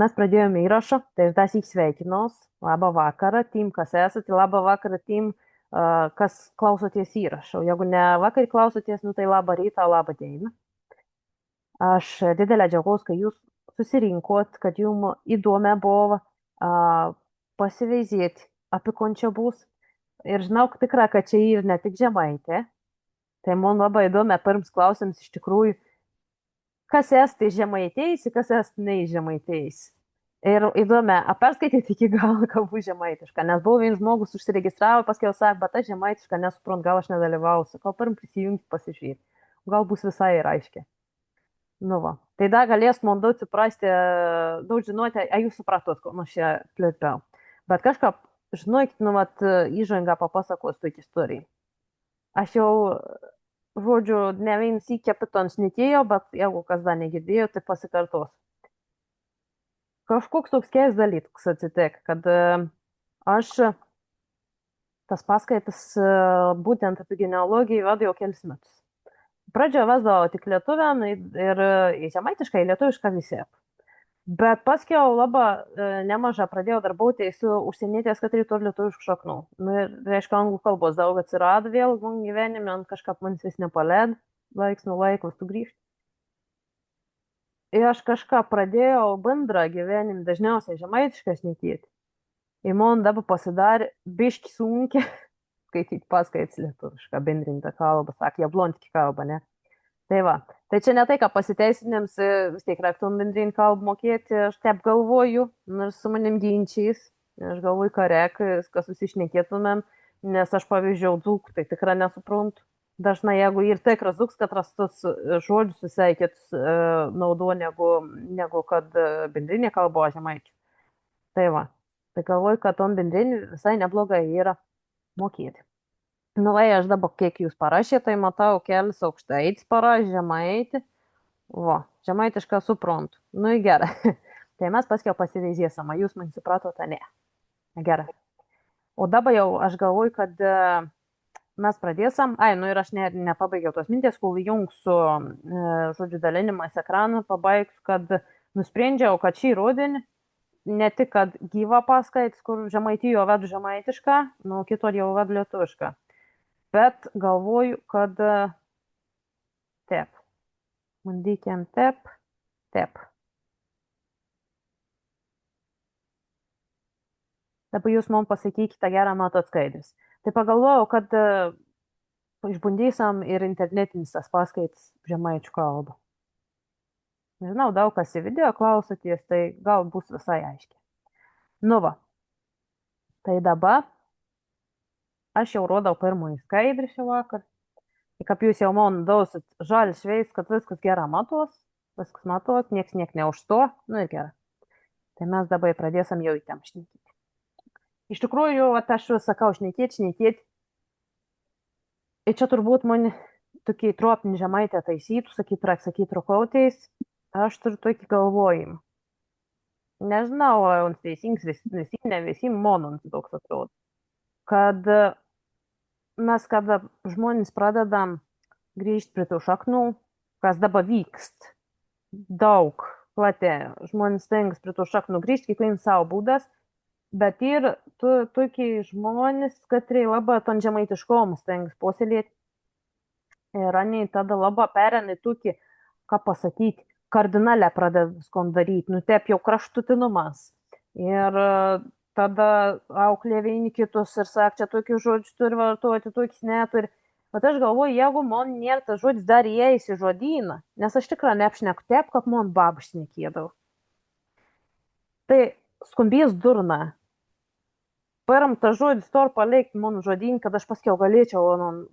Mes pradėjome įrašą, tai aš dar sykį sveikinos. Labą vakarą tiem, kas esate, labą vakarą tiem, kas klausotės įrašo. Jeigu ne vakar klausotės, nu tai labą rytą, labą dieną. Aš didelę džiaugiuosi, kad jūs susirinkot, kad jums įdomi buvo pasiveizėti, apie ko čia bus. Ir žinau tikrai, kad čia ir ne tik žemaitė. Tai man labai įdomi, pirms klausimas iš tikrųjų, kas esate žemaitėjai, kas esate nei žemaitėjai. Ir įdomi, perskaityti iki galo kalbų žemaitišką, nes buvo vienas žmogus užsiregistravo, paskui jau sakė, bet aš žemaitišką nesuprantu, gal aš nedalyvausiu, gal pirm prisijungti pasižiūrėti, gal bus visai ir aiškiai. Nu va, tai dar galės man daug suprasti, daug žinoti, jūs supratot, ko aš čia plėpiau. Bet kažką, žinokit, nu vat, įžangą papasakos tokį istoriją. Aš jau, žodžiu, ne vienas į kapitons netėjau, bet jeigu kas dar negirdėjo, tai pasikartos. Kažkoks toks keistas dalykas atsitiko, kad aš tas paskaitas būtent apie genealogiją vedu jau kelis metus. Pradžioje vesdavau tik lietuviam ir į žemaitišką, į lietuvišką visiems. Bet paskui jau labai nemažą pradėjau darbuotis su užsienietės, kad turi lietuviškų šaknų. Nu, ir, reiškia, anglų kalbos daug atsirado vėl mano gyvenime, kažkaip man vis nepaleid, laiks nuo laiko sugrįžti. Ir aš kažką pradėjau bendrą gyvenimą dažniausiai žemaitiškai šnekėti. Ir man dabar pasidarė biški sunkiai skaityti paskaitas lietuvišką bendrintą kalbą, sakė, jablonskį kalbą, ne? Tai va, tai čia ne tai, ką pasiteisinėms, vis tiek reiktum bendrinį kalbą mokėti, aš taip galvoju, nors su manim ginčiais, aš galvoju, ką reikia susišnekėtumėm, nes aš pavyzdžiui, dzūk, tai tikrai nesuprantu. Dažnai, jeigu ir tikras dzūks, kad rastus žodžius visai kitus naudo, negu kad bendrinė kalba žemaičių. Tai va, tai galvoju, kad tom bendrinį visai neblogai yra mokėti. Nu, vai aš dabar, kiek jūs parašėte, tai matau, kelis aukštaitis parašė, žemaitį. Va, žemaitišką suprantu. Nu, gerai. Tai mes paskiau pasiveizėsim, jūs man supratote, ne. Gerai. O dabar jau aš galvoju, kad mes pradėsim. Nu ir aš nepabaigiau tos minties, kol įjungsiu, žodžiu, dalinimas ekraną, pabaigsiu, kad nusprendžiau, kad šį rudenį ne tik, kad gyva paskaitas, kur žemaitijo vedu žemaitišką, nu, kitur jau vedu lietuvišką. Bet galvoju, kad taip. Bandykim taip. Dabar jūs man pasakykite gerą matot skaidrės. Tai pagalvojau, kad išbandysim ir internetinis tas paskaitas žemaičių kalbą. Nežinau, daug kas į video klausoties, tai gal bus visai aiškiai. Nu va. Tai dabar aš jau rodau pirmąjį skaidrį šį vakar. Ir kaip jūs jau man dausit žalis veids, kad viskas gerai matos, nieks neužsto, nu ir gerai. Tai mes dabar pradėsim jau į tem šnekėti. Iš tikrųjų, aš vis sakau šnekėti. Ir čia turbūt man tokį tropinį žemaitę taisytų, sakyti rukautais, aš turiu tokį galvojimą. Nežinau, on teisingas ne visi monons toks atrodo. Kad mes, kada žmonės pradedam grįžti prie tų šaknų, kas dabar vykst, daug platė, žmonės stengiasi prie tų šaknų grįžti, kiekvienas savo būdas, bet ir tokie žmonės, katrai labai ton žemaitiškom stengiasi puoselėti. Ir они tada labai pereina tokį, ką pasakyti, kardinalę pradeda viskom daryti, nu taip jau kraštutinumas. Ir tada auklė vieni kitus ir sako, čia tokius žodžius turi vartoti, tokius neturi. Bet aš galvoju, jeigu man nėra tas žodis dar įėjęs į žodyną, nes aš tikrai neapšneku taip, kaip man baba šnekėdavo. Tai skambės durna. Pirm tas žodis turi palikti mano žodynį, kad aš paskiau galėčiau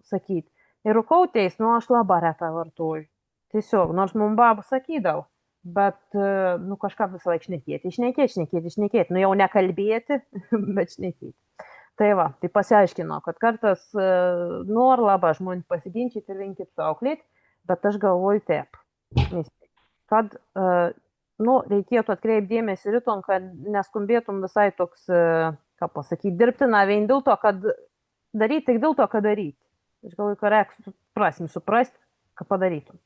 sakyti. Ir rukauteis, nu aš labai retai vartoju. Tiesiog, nors man baba sakydavo, bet, nu kažką visą laiką šnekėti. Nu jau nekalbėti, bet šnekėti. Tai va, tai pasiaiškino, kad kartais nori labai žmonės pasiginčyti ir vieni kitus auklėti, bet aš galvoju taip, kad, nu, reikėtų atkreipti dėmesį ryton, kad neskambėtum visai toks, ką pasakyti, dirbtina vien dėl to, kad daryti tik dėl to, kad daryti. Aš galvoju, kad reikia suprasti, ką padarytum.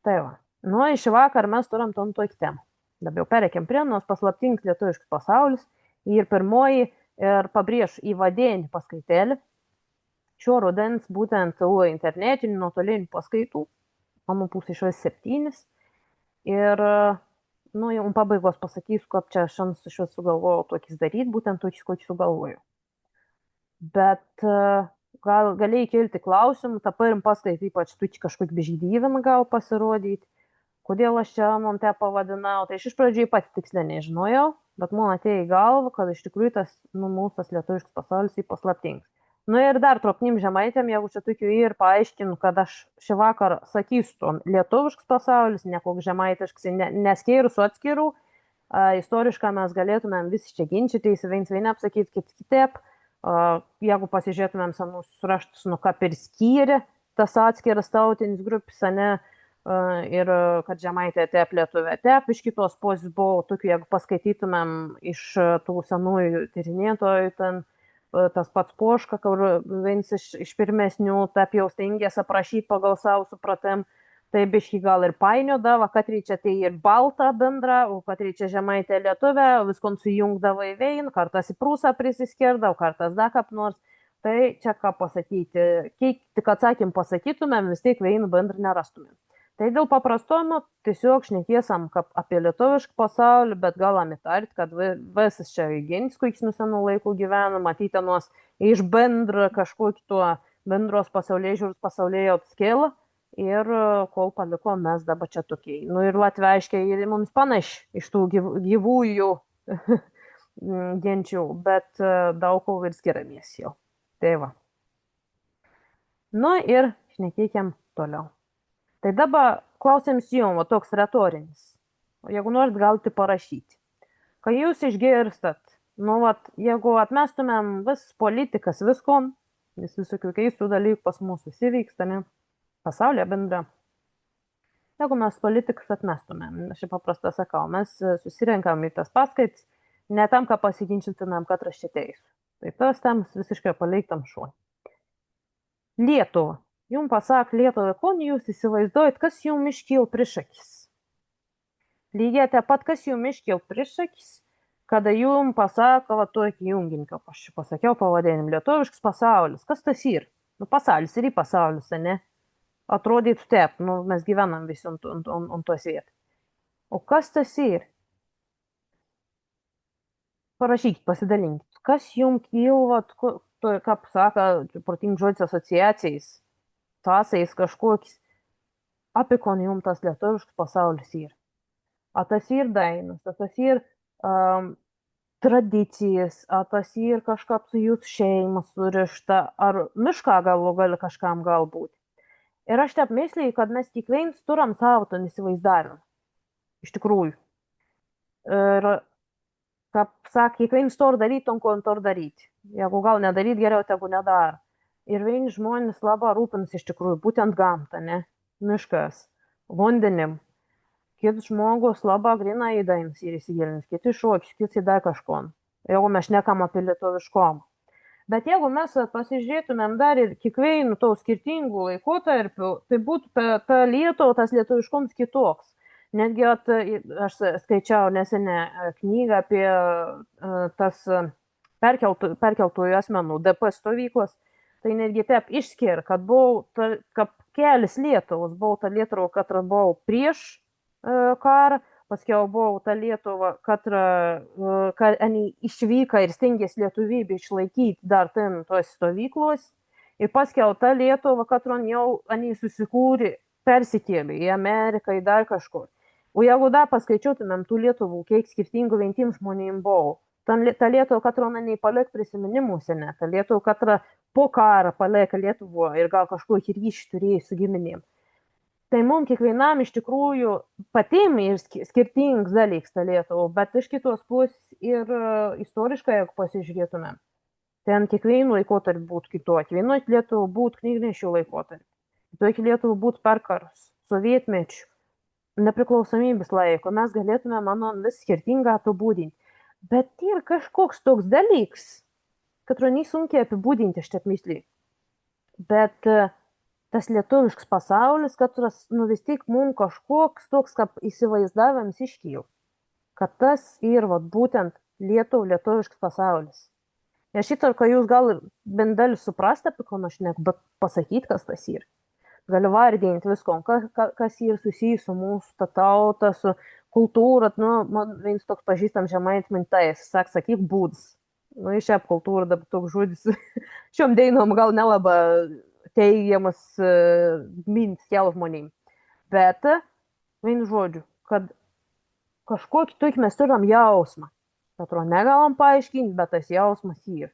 Tai va, Nu, iš vakar mes turim ton tokį temą. Dabar perėkėm prie nors paslaptingas lietuviškas pasaulis. Ir pirmoji, ir pabrėž įvadinį paskaitėlį. Šio rudens būtent internetinių nuotolinių paskaitų. Mano pusė iš vis 7. Ir, nu, jau pabaigos pasakysiu, kaip čia aš iš vis sugalvojau tokius daryti, būtent tokius, kokius sugalvojau. Bet galėjai kelti klausimų, tą pirmą paskaitą ypač tu kažkokį bežydyvimą gal pasirodyti. Kodėl aš čia man te pavadinau, tai aš iš pradžių pati tiksliai nežinojau, bet man atėjo į galvą, kad iš tikrųjų tas, nu, mūsų tas lietuviškas pasaulis į paslaptingas. Nu ir dar tropnim žemaitėm, jeigu čia tokiu ir paaiškinu, kad aš šį vakar sakysiu, lietuviškas pasaulis, ne koks žemaitiškas, neskyrus atskirų, istoriškai mes galėtumėm visi čia ginčytis, viens vieną apsakyti, kits kitaip. Jeigu pasižiūrėtumėm senus raštus, nu kaip ir skyrė tas atskiras tautinis grupis, ne, ir kad žemaitė tep lietuvė tep, iš kitos pusės buvo tokių, jeigu paskaitytumėm iš tų senųjų tyrinėtojų, ten tas pats Poška, kur vienas iš pirmesnių taip jau stengėsi aprašyti pagal savo supratim, tai biški gal ir painiodavo, kad reikia tai ir baltą bendrą, o kad reikia žemaitė lietuvė, viskon sujungdavo į vein, kartas į prūsą prisiskirdavo, kartas dar kap nors. Tai čia ką pasakyti, kiek tik atsakym pasakytumėm, vis tiek veinų bendrą nerastumėm. Tai dėl paprastumo tiesiog šnekėsam apie lietuvišką pasaulį, bet galam įtart, kad visas čia įgėnis, kokius nuo senų laikų gyvena, matyti nuos iš bendrą kažkokį tuo bendros pasaulyje žiūrus pasaulyje atskėlą. Ir kol paliko mes dabar čia tokiai. Nu ir latviškai ir mums panaši iš tų gyvųjų genčių, bet daug ko ir skiriamės jau. Tai va. Nu ir šnekėkim toliau. Tai dabar klausims jums, toks retorinis. Jeigu norit, galite parašyti. Kai jūs išgirstat, nu vat, jeigu atmestumėm vis politikas viskom, nes visokių keistų dalykų pas mus visi vyksta, ne? Pasaulyje bendra. Jeigu mes politikus atmestumėm, aš paprastai sakau, mes susirenkam į tas paskaitas, ne tam, kad pasiginčytumėm, kad aš čia teisiu. Tai tas tam visiškai paleiktam šuo. Lietuva. Jums pasak Lietuvą, ko jūs įsivaizduojat, kas jums iškyl prieš akis. Lygiai taip pat, kas jums iškyl prieš akis, kada jums pasako va tokį junginį, kaip aš pasakiau pavadėnim, lietuviškas pasaulis. Kas tas yra? Nu, pasaulis ir į pasaulis, ne? Atrodytų taip, nu, mes gyvenam visi ant tos vietos. O kas tas yra? Parašykit, pasidalinkit. Kas jums kyla, kaip sako, protingi žodžiai asociacijas, sąsais kažkokiais, apie ko jums tas lietuviškas pasaulis yra. A tas yra dainas, a tas yra tradicijas, a tas yra kažkaip su jūsų šeima surišta, ar mišką gali kažkam galbūt. Ir aš taip mysliju, kad mes kiekvienas turim savo tą įsivaizdavimą. Iš tikrųjų. Ir, kaip sako, kiekvienas turi daryti, ko turi daryti. Jeigu gal nedaryti, geriau tegu nedaro. Ir vieni žmonės labai rūpinasi iš tikrųjų, būtent gamtą, ne? Miškas, vandenim. Kitas žmogus labai grina į dainas ir įsigilins, kiti šokis, kiti dar kažko. Jeigu mes šnekam apie lietuviškumą. Bet jeigu mes pasižiūrėtumėm dar ir kiekvienų tų skirtingų laikotarpių, tai būtų ta Lietuva, tas lietuviškums kitoks. Netgi aš skaičiau nesenę knygą apie tas perkeltųjų asmenų DP stovyklas. Tai netgi taip išskiria, kad buvo kaip kelias Lietuvos. Buvo ta Lietuva, katras buvo prieš karą. Paskiau buvo ta Lietuva, kad išvyka ir stengėsi lietuvybę išlaikyti dar ten tos stovyklos. Ir paskiau ta Lietuva, kad jau susikūrė, persikėlė į Ameriką, į dar kažkur. O jeigu dar paskaičiuotumėm tų Lietuvų, kiek skirtingų vientim žmonėm buvo, ta Lietuva, kad nepaliek prisiminimuose, ne. Ta Lietuva, kad po karą palieka Lietuvoje ir gal kažkokį ryšį turėjo su giminėm. Tai mums kiekvienam iš tikrųjų patiem ir skirtingas dalykas ta Lietuva, bet iš kitos pusės ir istoriškai, jeigu pasižiūrėtumėm, ten kiekvienu laikotarpiu būtų kitokia. Vienoje Lietuva būtų knygnešių laikotarpiu, kitoje Lietuva būtų per karus, sovietmečių, nepriklausomybės laiko. Mes galėtume, manau, vis skirtingą apibūdinti. Bet yra kažkoks toks dalykas, kad sunkiai apibūdinti, aš taip mysliu. Bet tas lietuviškas pasaulis, kad vis tiek mums kažkoks toks kaip įsivaizdavimas iškyl, kad tas ir vat, būtent lietuviškas pasaulis. Ir šitą, kai jūs gal bent dalis suprasti, apie ko aš neku, bet pasakyti, kas tas yra. Galiu vardinti visko, kas yra susijęs su mūsų tauta, su kultūra. Nu, man viens toks pažįstams žemaitis mintais, sakyk būdas. Nu, iš šią kultūrą dabar toks žodis. Šiom dainom gal nelaba teigiamas mintis kelių žmonėm. Bet vienu žodžiu, kad kažkokį tokį mes turim jausmą. Atrodo, negalim paaiškinti, bet tas jausmas yra.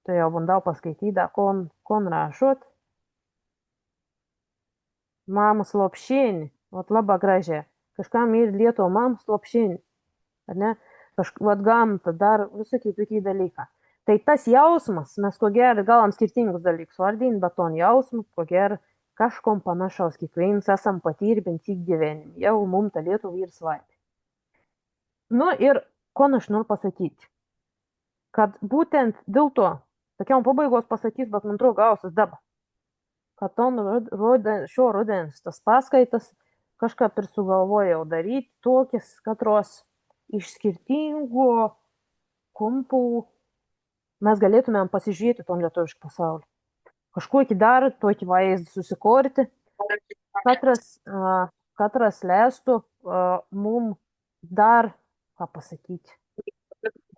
Tai jau bandau paskaityti, kon rašot. Mamos lopšinį, vat labai gražiai. Kažkam ir Lietuva mamos lopšinį. Ar ne? Vat gamta, dar visokie tokie dalykai. Tai tas jausmas, mes ko gero galim skirtingus dalykus vardinti, bet ton jausmas, ko gero kažkom panašaus, kiekvienas esam patyrę bent tik gyvenime. Jau mums ta Lietuva ir svarbi. Nu ir ko aš noriu pasakyti, kad būtent dėl to, tokiam pabaigos pasakys, bet man atrodo gausis dabar, kad šio rudens tas paskaitas kažkaip ir sugalvojau daryti tokias, katros iš skirtingų kampų mes galėtumėm pasižiūrėti tom lietuvišką pasaulį. Kažkokį dar tokį vaizdą susikurti, katras leistų mums dar, ką pasakyti,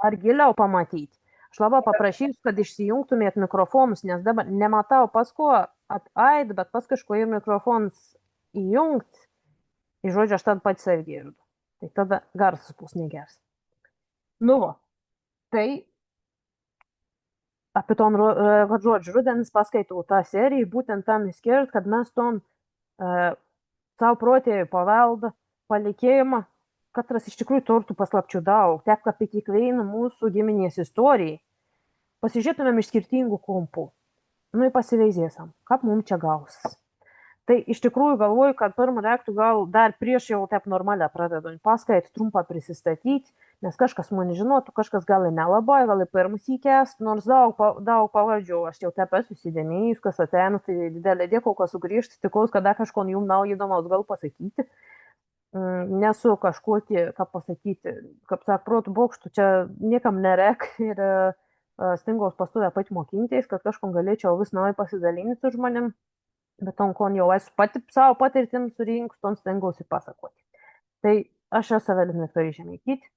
dar giliau pamatyti. Aš labai paprašysiu, kad išsijungtumėt mikrofonus, nes dabar nematau pas ko ataid, bet pas kažko ir mikrofonas įjungt. Ir žodžiu, aš tada pats savi girdu. Tai tada garsas bus negeras. Nu, tai apie tom, kad žodžiu, rudenis paskaitau tą seriją, būtent tam įskirt, kad mes tom savo protėvių paveldą, palikėjimą, katras iš tikrųjų turtų paslapčių daug, taip kaip apie kiekvieną mūsų giminės istoriją, pasižiūrėtumėm iš skirtingų kampų. Nu ir pasiveizėsim, kaip mums čia gausis. Tai iš tikrųjų galvoju, kad pirmą reiktų gal dar prieš jau taip normalią pradedant paskaitą trumpą prisistatyti, nes kažkas mane žinotų, kažkas gal ir nelabai, gal ir pirmas įkės, nors daug pavardžių, aš jau taip esu įsidėmėjus, kas ateina, tai didelė dėkau, kas sugrįžti, tikiuosi, kad dar kažko jums naujo įdomaus gal pasakyti. Nesu kažkokį, ką pasakyti, kaip sak, protų bokštų, čia niekam nerek ir stengiaus pastuvę pat mokintis, kad kažkom galėčiau vis naujo pasidalinti su žmonėm, bet tom, kon jau esu pati savo patirtim surinkus, tom stengiausi pasakoti. Tai aš esu Evelina Viktorija Žemaitytė,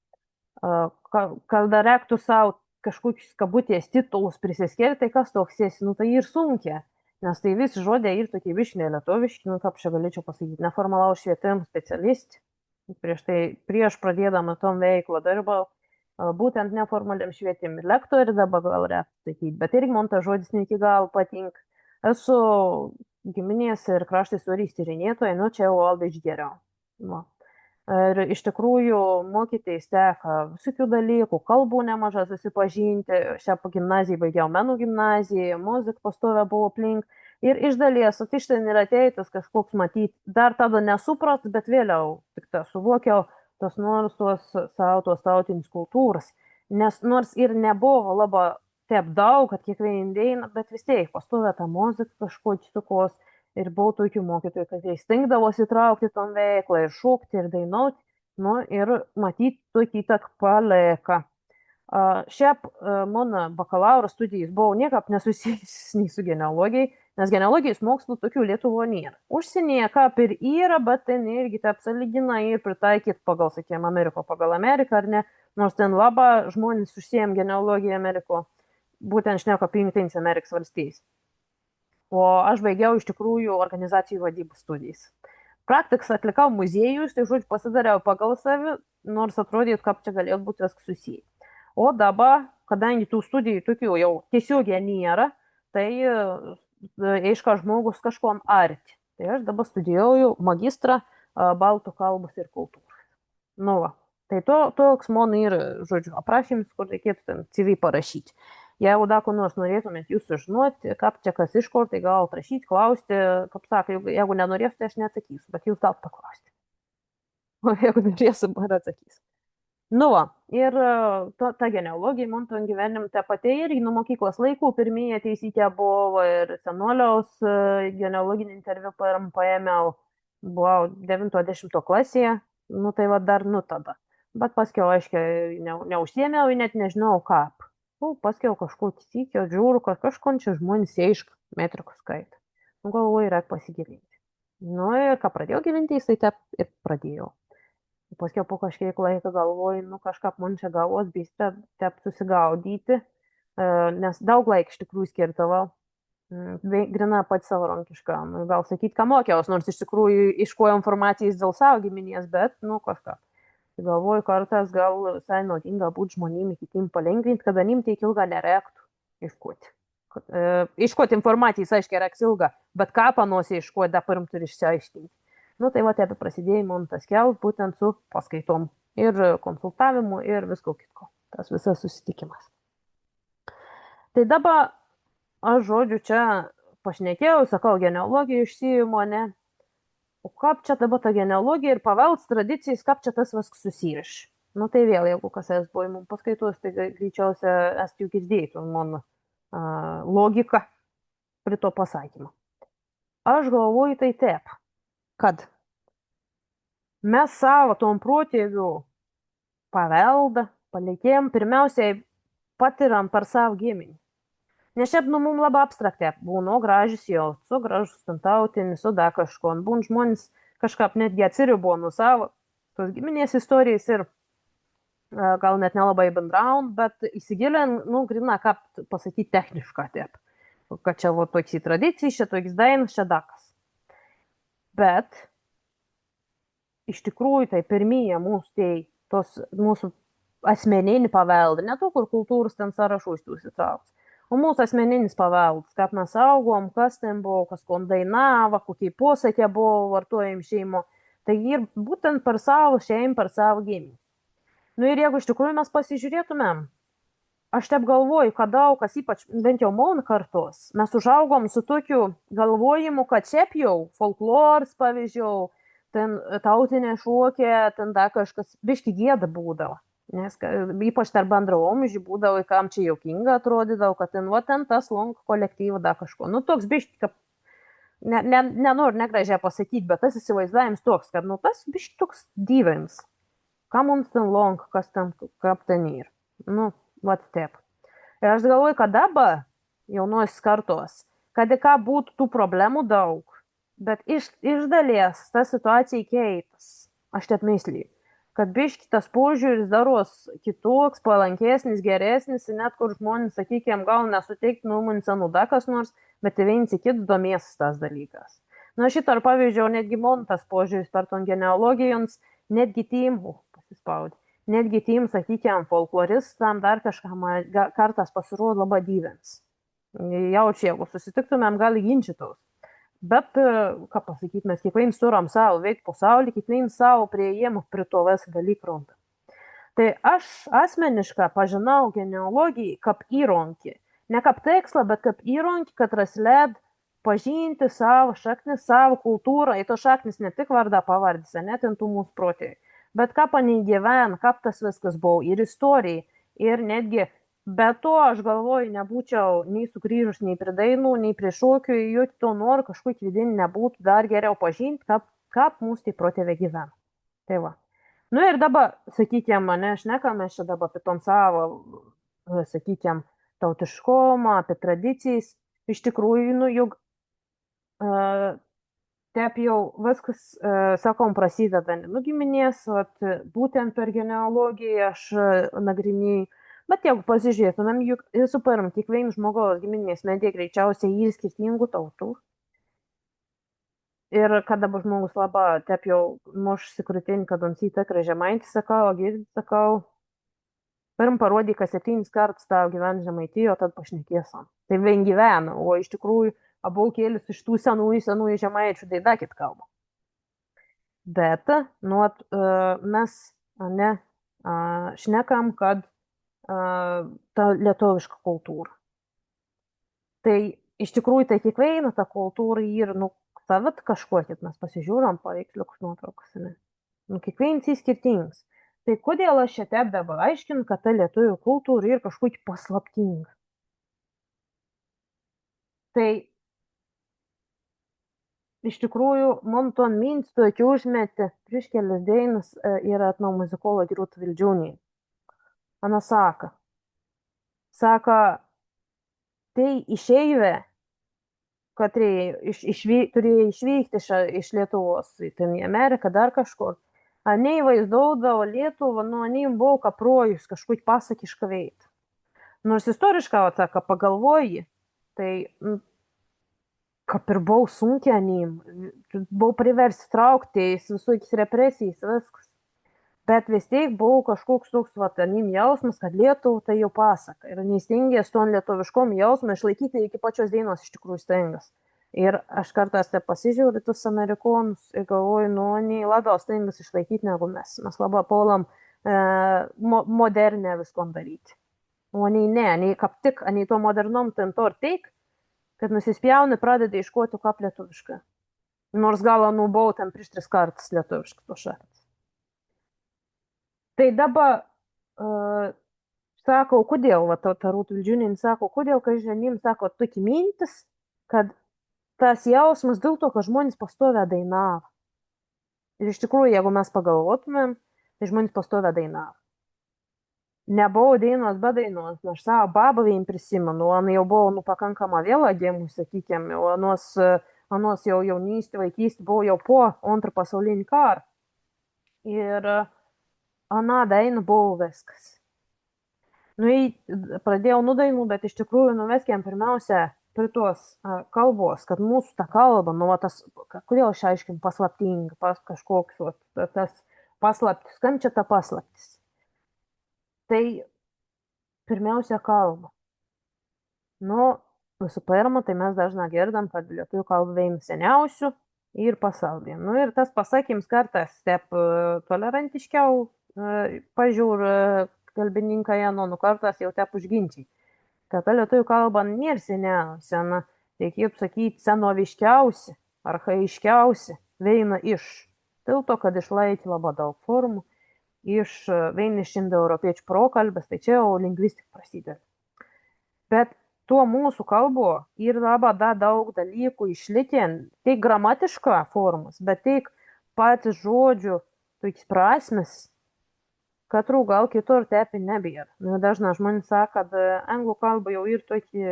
kad dar reiktų savo kažkokius kabutės titulus prisiskelti, tai kas toks esi, nu tai ir sunkia. Nes tai visi žodė ir tokie višinė lietuviški, nu kaip čia galėčiau pasakyti, neformalaus švietimo specialistė. Prieš pradėdama tom veiklą darbau, būtent neformaliam švietimui lektorį dabar gal reiktų sakyti, bet irgi man tas žodis ne iki galo patinka. Esu giminės ir krašto istorijos tyrinėtoja, nu čia jau aldai geriau. Nu. Ir iš tikrųjų mokytis teka visokių dalykų, kalbų nemažai susipažinti. Šią gimnaziją baigiau menų gimnaziją, muzika pastovė buvo aplink. Ir iš dalies, iš ten yra ateitas kažkoks matyti, dar tada nesuprat, bet vėliau tik tą suvokiau tos nors tos tautinės kultūros. Nes nors ir nebuvo labai taip daug, kad kiekvieną dieną, bet vis tiek pastovė tą muziką kažkokį sukos. Ir buvo tokių mokytojų, kad jie stengdavosi įtraukti tom veiklą ir šokti ir dainuoti, nu ir matyti tokį įtaką palieka. Šiaip mano bakalauro studijas buvo niekaip nesusijęs nei su genealogijai, nes genealogijos mokslų tokių Lietuvoje nėra. Užsienyje kaip ir yra, bet ten irgi taip sąlyginai ir pritaikyti pagal, sakykime, pagal Ameriką, ar ne, nors ten labai žmonės užsiėm genealogiją Ameriko, būtent šneku apie Jungtinės Amerikos valstijas. O aš baigiau iš tikrųjų organizacijų vadybos studijas. Praktikas atlikau muziejus, tai žodžiu pasidariau pagal savi, nors atrodytų, kaip čia galėtų būti viskas susiję. O dabar, kadangi tų studijų tokių jau tiesiogiai nėra, tai aiška žmogus kažkom arti. Tai aš dabar studijuoju magistrą baltų kalbos ir kultūros. Nu va, tai toks man ir, žodžiu, aprašymas, kur reikėtų ten CV parašyti. Jeigu dar ko nors norėtumėt jūs sužinoti, kaip čia kas iš kur, tai gal prašyti, klausti, kaip sako, jeigu nenorėsite, aš neatsakysiu, bet jūs gal paklausti. O jeigu norėsiu, man atsakysiu. Nu, va, ir ta genealogija man tam gyvenim te pati irgi nuo mokyklos laikų pirmieji teisyti buvo ir senoliaus genealoginį interviu paėmiau, buvau 90 klasėje, nu tai va dar nu tada. Bet paskiau, aiškiai, neužsiemiau, net nežinau ką. Nu, paskiau kažkokį sykį, žiūriu, kad kažkončiai žmonės eišk metrikus skaitą. Nu, galvoju, reikia pasigilinti. Nu ir ką pradėjau gilinti, jisai tep ir pradėjau. Paskiau po kažkiek laiko galvoju, nu kažką man čia galvos bystė, tep susigaudyti, nes daug laiko iš tikrųjų skirdavau. Grina pats savarankiška, nu, gal sakyt, ką mokiaus, nors iš tikrųjų iškuoju informacijos dėl savo giminės, bet, nu, kažką. Tai galvoju, kartais gal visai naudinga būti žmonėm kitiem palengvinti, kad anim tiek ilgą nereiktų iškuoti. Iškuoti informacijos, aiškiai, reiks ilgą, bet ką panosi iškuoti, dar pirm turi išsiaiškinti. Nu, tai va, apie prasidėjimą tas kelias būtent su paskaitom ir konsultavimu ir visko kitko. Tas visas susitikimas. Tai dabar aš, žodžiu, čia pašnekėjau, sakau, genealogija išsijimu, ne? O kaip čia dabar ta genealogija ir pavelds tradicijas, kaip čia tas viskas susiriš? Nu, tai vėl, jeigu kas es buvo mums paskaitos, tai greičiausia esti jau girdėtų mano logiką prie to pasakymo. Aš galvoju tai taip, kad mes savo tom protėvių paveldą palikėm pirmiausiai patiriam per savo giminį. Nes šiaip, nu, mums labai abstraktė būna, gražus jau, su gražus tautinis, su da kažko. Būn žmonės kažkaip netgi atsiribo nuo savo tos giminės istorijas ir gal net nelabai bendraun, bet įsigilin, nu, grina, kaip pasakyti technišką taip. Kad čia, va, toks į tradicijai, čia toks dainas, čia dakas. Bet iš tikrųjų tai pirmieji mūsų, tai tos mūsų asmeninį paveldą, ne to, kur kultūros ten sąrašus jūs įtrauks. O mūsų asmeninis paveldas, kaip mes augom, kas ten buvo, kas kon dainavo, kokie posakė buvo vartojami šeimo, tai ir būtent per savo šeimą, per savo giminę. Nu ir jeigu iš tikrųjų mes pasižiūrėtumėm, aš taip galvoju, kad daug kas, ypač bent jau mano kartos, mes užaugom su tokiu galvojimu, kad šiaip jau folkloras, pavyzdžiui, ten tautinė šokė, ten da kažkas biški gėda būdavo. Nes ypač tarp bendraamžių būdavo, kam čia juokinga atrodydavo, kad ten, va, ten tas long kolektyvas da kažko. Nu, toks biški, kaip, nenoriu negražiai pasakyti, bet tas įsivaizdavimas toks, kad, nu, tas biški toks dyvins. Ką mums ten long, kas ten, kaip ten yra. Nu, va, taip. Ir aš galvoju, kad dabar jaunos kartos, kad ką būtų tų problemų daug, bet iš dalies ta situacija keitas. Aš taip mysliju. Kad biški tas požiūris daros kitoks, palankesnis, geresnis, net kur žmonės, sakykime, gal nesuteikti nuomonės anuda kas nors, bet viens į kitus domėsis tas dalykas. Na, šitą ar pavyzdžiui, netgi man tas požiūris per ton genealogijoms, netgi tim, netgi tim, sakykime, folkloristam dar kažkam kartas pasirodo labai dyvens. Jaučiu, jeigu susitiktumėm, gali ginčytos. Bet, ką pasakyti, mes kiekvienas turim savo veikti pasaulį, kiekvienas savo prieėjimą prie to visą dalyką. Tai aš asmeniškai pažinau genealogiją kaip įrankį. Ne kaip tikslą, bet kaip įrankį, kad raslėd pažinti savo šaknis, savo kultūrą. Ir to šaknis ne tik vardą pavardys, net ant tų mūsų protėjų. Bet kaip aniai gyven, kaip tas viskas buvo. Ir istorija, ir netgi. Be to, aš galvoju, nebūčiau nei sugrįžus, nei prie dainų, nei prie šokių, jokio to noro kažkokį vidinį nebūtų dar geriau pažinti, kaip mūsų tai protėviai gyvena. Tai va. Nu ir dabar, sakykime, mane šnekame čia dabar apie tom savo, sakykime, tautiškumą, apie tradicijas. Iš tikrųjų, nu, juk taip jau viskas, sakom, prasideda, nu, giminės, būtent per genealogiją aš nagrinėjau. Bet jeigu pasižiūrėtumėm, juk visų pirma, kiekvienas žmogaus giminės medija greičiausiai yra skirtingų tautų. Ir kad dabar žmogus labai, taip jau mušasi krūtinį, kad ant jį tikrai žemaitį sakau, o girdį sakau, pirm parodė, kad 7 kartus tavo gyventi žemaitį, o tad pašnekėsim. Tai vien gyvena, o iš tikrųjų abu kėlis iš tų senųjų žemaičių, tai dakit kalba. Bet, nu, mes šnekam, kad ta lietuviška kultūra. Tai iš tikrųjų tai kiekviena ta kultūra yra, nu, savat kažkokia, mes pasižiūrom paveiksliukus nuotraukas, ne? Nu, kiekvienas jis skirtingas. Tai kodėl aš čia taip dabar aiškinu, kad ta lietuvių kultūra yra kažkokia paslaptinga. Tai iš tikrųjų, man ton mintį tokį užmetė prieš kelias dienas yra etnomuzikologi Rūta Vildžiūnė. Ana saka, tai išeivė, kad turėjo išvykti iš Lietuvos, ten į Ameriką, dar kažkur. Anei vaizduodavo Lietuvą, nu, anei buvo kaprojus kažkokį pasakišką veidą. Nors istoriškai, sako, pagalvoji, tai kaip ir buvau sunkiai anim, buvau priversti trauktis visokiais represijais, viskas. Bet vis tiek buvo kažkoks toks, anim jausmas, kad Lietuva tai jau pasaka. Ir neįstengęs to lietuviškom jausmą išlaikyti iki pačios dienos iš tikrųjų stengas. Ir aš kartais te pasižiūriu tus amerikonus ir galvoju, nu, nei labiau stengas išlaikyti negu mes. Mes labiau puolam modernę viskom daryti. O nei ne, nei kaip tik, nei to modernom ten to ir teik, kad nusispjauni pradeda iškoti kaip lietuvišką. Nors gal buvau ten prieš 3 kartus lietuvišką pašarti. Tai dabar sakau, kodėl, ta Rūta Vildžiūnė sako, kodėl, kai žinim, sako, tokia mintis, kad tas jausmas dėl to, kad žmonės pastovę dainavo. Ir iš tikrųjų, jeigu mes pagalvotumėm, tai žmonės pastovę dainavo. Nebuvo dainos be dainos, aš savo babą vien prisimenu, man jau buvo pakankama vėlą gimus, sakykime, o anos jau jaunystė, vaikystė buvo jau po antrą pasaulinį karą. Ir ana daina buvo viskas. Nu, pradėjau nudainų, bet iš tikrųjų nuveskėm pirmiausia prie tos kalbos, kad mūsų ta kalba, nu, tas, kodėl aš aiškinu, paslaptinga, kažkoks, tas paslaptis, kam čia ta paslaptis? Tai pirmiausia kalba. Nu, visų pirma, tai mes dažnai girdam, kad lietuvių kalba viena seniausių ir pasaulyje. Nu, ir tas pasakymas kartais taip tolerantiškiau pažiūrė kalbininkai, nu, kartais jau taip užginčiai. Kad ta lietuvių kalba nėra seniausia, reikėtų sakyti senoviškiausi, archaiškiausi, viena iš. Dėl to, kad išlaikė labai daug formų, viena iš indoeuropiečių prokalbės, tai čia jau lingvistika prasideda. Bet tuo mūsų kalbo yra labai daug dalykų išlikę, tik gramatiška formas, bet tik patys žodžių, tokios prasmes, katrų gal kitur taip nebėra. Nu, dažnai žmonės sako, kad anglų kalba jau ir tokie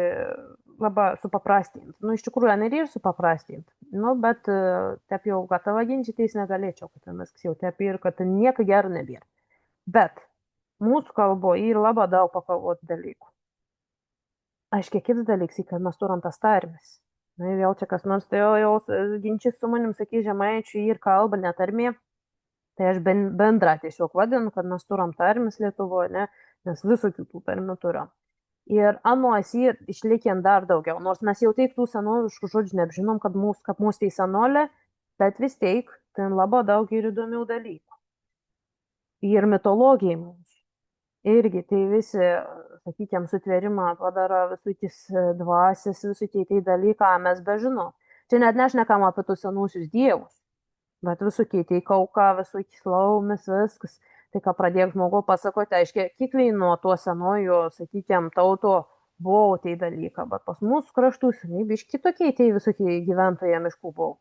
labai supaprastinti. Nu, iš tikrųjų, jinai ir supaprastinti. Nu, bet taip jau gatava ginčytis negalėčiau, kad viskas jau taip ir, kad nieko gero nebėra. Bet mūsų kalboje yra labai daug pakalvotų dalykų. Aiškiai, kitas dalykas, kad mes turim tas tarmes. Na, vėl čia kas nors, tai jau ginčys su manim, sakys, žemaičių ir kalba netarmė. Tai aš bendrą tiesiog vadinu, kad mes turim tarmes Lietuvoje, ne? Nes visų kitų tarmių turim. Ir anuos ir išlikėm dar daugiau, nors mes jau teik tų senoviškų žodžių neapžinom, kad mūsų tai senolė, bet vis teik, ten labai daug ir įdomių dalykų. Ir mitologijai mūsų. Irgi tai visi, sakykime, sutvėrimą padaro visokiais dvasės, visokiai tai dalyką, mes bežinom. Čia net nešnekam apie tus senusius dievus. Bet visokiai tai kauka, visokiais laumis, viskas. Tai ką pradėk žmogų pasakoti, aiškiai, kiekvieno tuo senojo, sakykime, tauto buvo tai dalyką. Bet pas mūsų kraštus, biški tokiai tai visokiai gyventojai miškų buvo.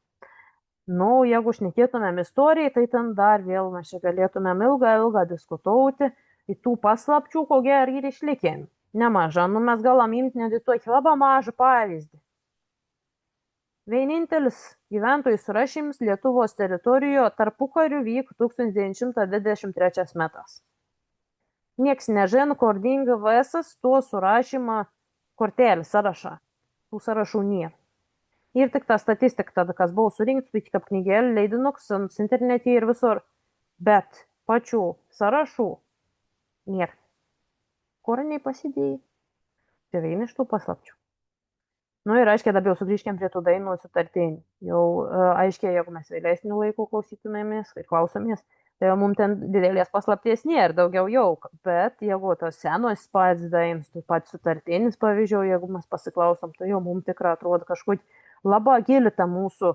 Nu, jeigu šnekėtumėm istorijai, tai ten dar vėl mes čia galėtumėm ilgą diskutuoti. Į tų paslapčių, ko gero, ir išlikėm. Nemaža, nu mes galam imti netgi tokį labai mažą pavyzdį. Vienintelis gyventojų surašymas Lietuvos teritorijoje tarpukariu vyko 1923 metais. Nieks nežino, kur dingo visas to surašymą kortelį sąrašą. Tų sąrašų nėra. Ir tik ta statistika tada, kas buvo surinkta, tai kaip knygėlė, leidinuks, internete ir visur. Bet pačių sąrašų nėra. Kur nepasidėjai? Tai viena iš tų paslapčių. Nu ir aiškiai, dabar jau sugrįžkime prie tų dainų sutartinių. Jau aiškiai, jeigu mes vėlesnių laikų klausytumėmės ir klausomės, tai jau mums ten didelės paslapties nėra, daugiau jau. Bet jeigu tos senos pats dainos, tai pats sutartinis pavyzdžiui, jeigu mes pasiklausom, tai jau mums tikrai atrodo kažkokia labai gili ta mūsų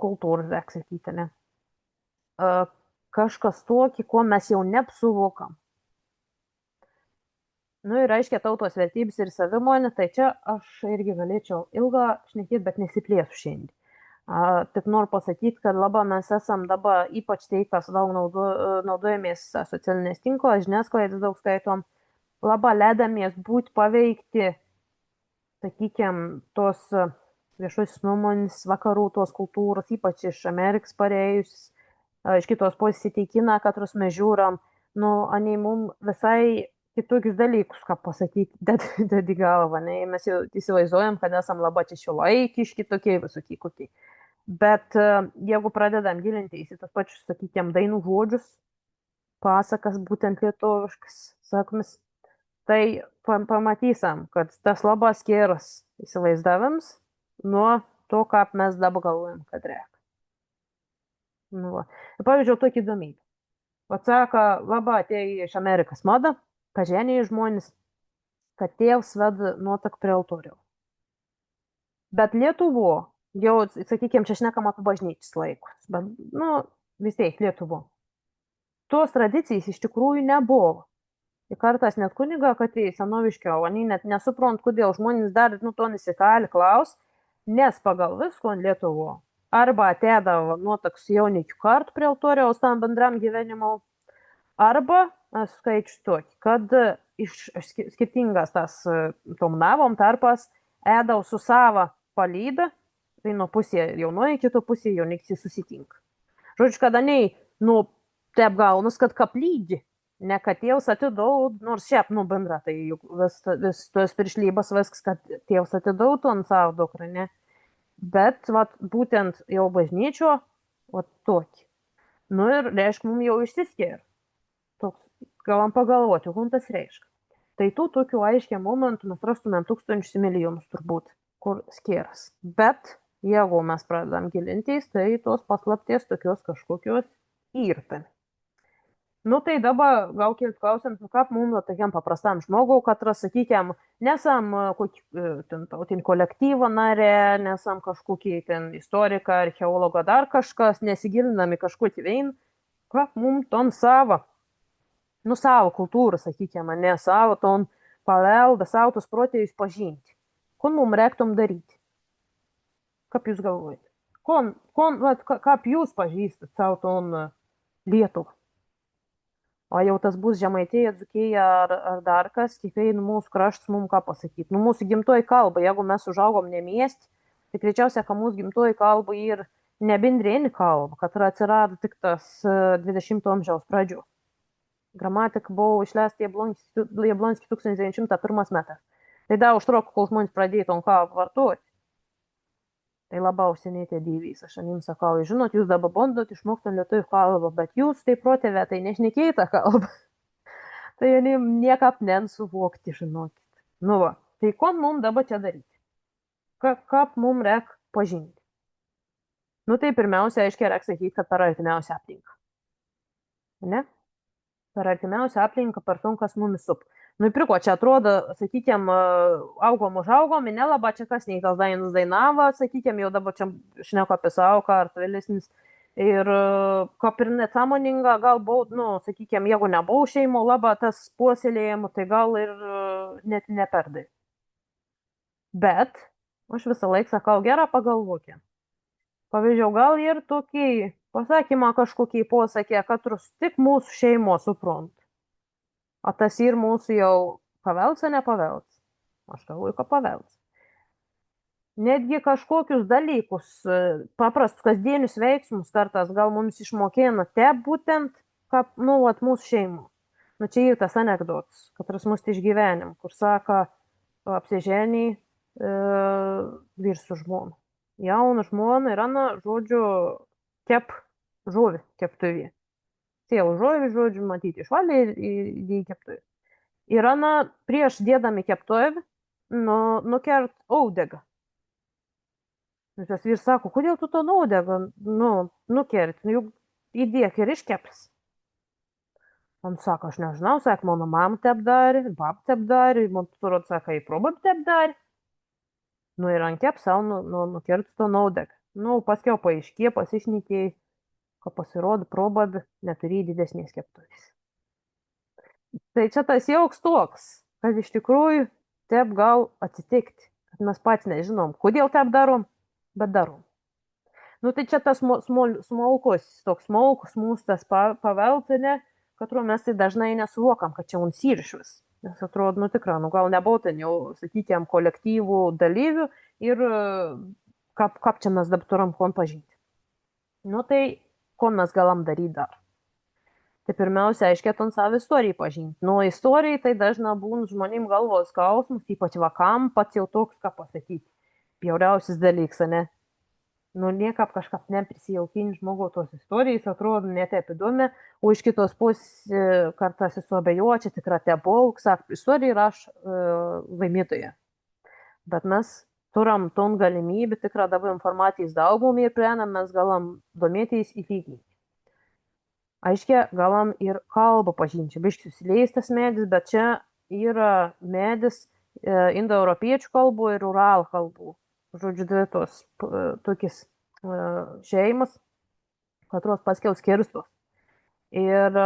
kultūra, reik sakyti, ne? kažkas tokį, ko mes jau neapsuvokam. Nu ir aiškiai tautos vertybės ir savimonė, tai čia aš irgi galėčiau ilgą šnekėti, bet nesiplėsiu šiandien. Tik noriu pasakyti, kad labai mes esam dabar, ypač tai, kas daug naudojamės socialinės tinklas, žiniasklaidas daug skaitom, labai ledamės būti paveikti, sakykime, tos viešosios nuomonės vakarų tos kultūros, ypač iš Amerikos parėjus, iš kitos pusės įteikina, katros mes žiūram, nu, anei mums visai kitokius dalykus, ką pasakyti, dedi galvą, ne, mes jau įsivaizduojam, kad esam labai čia šiuolaikiški, tokie visokie kokie. Bet jeigu pradedam gilintis į tas pačius, sakykime, dainų žodžius, pasakas, būtent lietuviškas, sakomis, tai pamatysim, kad tas labai skiriasi įsivaizdavams nuo to, ką mes dabar galvojam, kad reikia. Nu, va. Ir pavyzdžiui, tokį įdomybę. Atsaka, labai atėjo iš Amerikos mada, paženiai žmonės, kad tėvs veda nuotak prie altorių. Bet Lietuvo, jau, sakykime, čia šnekam apie bažnyčios laikus, bet, nu, vis tiek Lietuvo. Tos tradicijos iš tikrųjų nebuvo. Ir kartais net kuniga, kad į senoviškio, oni net nesuprant, kodėl žmonės dar, nu, to nesikali klaus, nes pagal visko Lietuvo. Arba atėdavo nuotaks jaunikių kartų prie altoriaus tam bendram gyvenimo, arba skaičius tokį, kad iš skirtingas tas tom navom tarpas ėdau su sava palyda, tai nuo pusė jaunoji, kito pusė jaunikiai susitinka. Žodžiu, kada nei, nu, taip gaunas, kad kaplydži, ne kad tėvs atidaud, nors šiaip, nu, bendra, tai juk vis tos piršlybas viskas, kad tėvs atidautų ant savo dukrą, ne? Bet, vat, būtent jau bažnyčio, vat, tokį. Nu ir, reiškia, mums jau išsiskiria. Toks, galam pagalvoti, kur tas reiškia. Tai tų tokių aiškiai momentų mes rastumėm tūkstančius milijonus turbūt, kur skieras. Bet, jeigu mes pradedam gilintis, tai tos paslapties tokios kažkokios įrtami. Nu tai dabar gal kilt klausiant, kaip mums tokiam paprastam žmogui, kad, sakykime, nesam kokį kolektyvo narė, nesam kažkokį ten istoriką, archeologą, dar kažkas, nesigilinami kažkokį vein, kaip mums ton savo, nu savo kultūrą, sakykime, ne savo ton paveldą, savo tos protėjus pažinti. Ko mums reiktum daryti? Kaip jūs galvojate? Kaip jūs pažįstat savo ton Lietuvą? O jau tas bus Žemaitija, Dzūkija ar dar kas, kiekvienų mūsų kraštas mums ką pasakyti. Nu, mūsų gimtoji kalba, jeigu mes užaugom ne mieste, tai greičiausiai, kad mūsų gimtoji kalba ir ne bendrinė kalba, kad atsirado tik tas 20 amžiaus pradžių. Gramatika buvo išleista Jablonskį 1901 metais. Tai da užtruko, kol žmonės pradėjo tom kalbą vartoti. Tai labiausiai ne tie dėvys. Aš jums sakau, žinot, jūs dabar bandot išmokti lietuvių kalbą, bet jūs tai protėvė, tai nešnekėjai tą kalbą. Tai niekap nesuvokti, žinokit. Nu va, tai ko mums dabar čia daryti? Kaip mums reikia pažinti? Nu tai pirmiausia, aiškiai reikia sakyti, kad per artimiausią aplinką. Ne? Per artimiausią aplinką, per tom, kas mumis sup. Nu, priko, čia atrodo, sakykime, augom užaugom, nelabai čia kas nei tas dainas dainavo, sakykime, jau dabar čia šneko apie savo kartą vėlesnis. Ir kaip ir nesąmoninga, galbūt, nu, sakykime, jeigu nebuvau šeimo labai tas puoselėjimo, tai gal ir net neperdai. Bet aš visą laiką sakau, gerą pagalvokė. Pavyzdžiui, gal ir tokį pasakymą kažkokį posakė, kad tik mūsų šeimo suprant. O tas ir mūsų jau pavelds, ar nepavelds? Aš galvoju, kad pavelds. Netgi kažkokius dalykus, paprastus kasdienius veiksmus kartais gal mums išmokėna te būtent, kaip, nu, vat, mūsų šeimo. Nu, čia ir tas anekdotas, katras mūsų išgyvenim, kur sako, apsiženiai vyrs su žmona. Jauna žmona yra, na, žodžiu, kep žuvį, keptuvį. Sėl žuvį, žodžiu, matyti, išvalė į keptuvį. Ir, na, prieš dėdami keptuvį, nukert audegą. Tas vyrs sako, kodėl tu to audegą, nukert, juk įdėk ir iškeps. Man sako, aš nežinau, sako, mano mama taip darė, bab taip darė, man turbūt sako, į probab taip darė. Ir ant kep savo nukert to audegą. Paskiau paaiškė, pasišnekėjai. kad pasirodo probad neturi didesnės keptuvės. Tai čia tas jauks toks, kad iš tikrųjų taip gal atsitikti, kad mes pats nežinom, kodėl taip darom, bet darom. Nu tai čia tas smulkus, toks smulkus mūsų tas paveldas, ne, kad mes tai dažnai nesuvokam, kad čia mums įrišvis. Nes atrodo, nu tikrai, nu gal nebūtų jau, sakykime, kolektyvų dalyvių ir kaip čia mes dabar turim kon pažinti. Nu tai, ko mes galim daryti dar? Tai pirmiausia, aiškėtum savo istoriją pažinti. Nu, istorijai tai dažna būna žmonėm galvos skausmas, ypač vakam, pats jau toks, ką pasakyti. Bjauriausias dalykas, ne? Nu, niekap kažkaip neprisijaukinti žmogaus tos istorijos, atrodo netaip įdomi, o iš kitos pusės kartais esu abejočia, tikrai te baug, sak, istorija raš laimėtoje. Bet mes turim ton galimybę, tikrai dabar informacijos daugum ir prieinam, mes galim domėtis įvykiai. Aiškiai, galim ir kalbą pažinti. Biškai susileistas medis, bet čia yra medis indoeuropiečių kalbų ir ural kalbų. Žodžiu, dvi tos tokias šeimas, kurios paskiau skirstos. Ir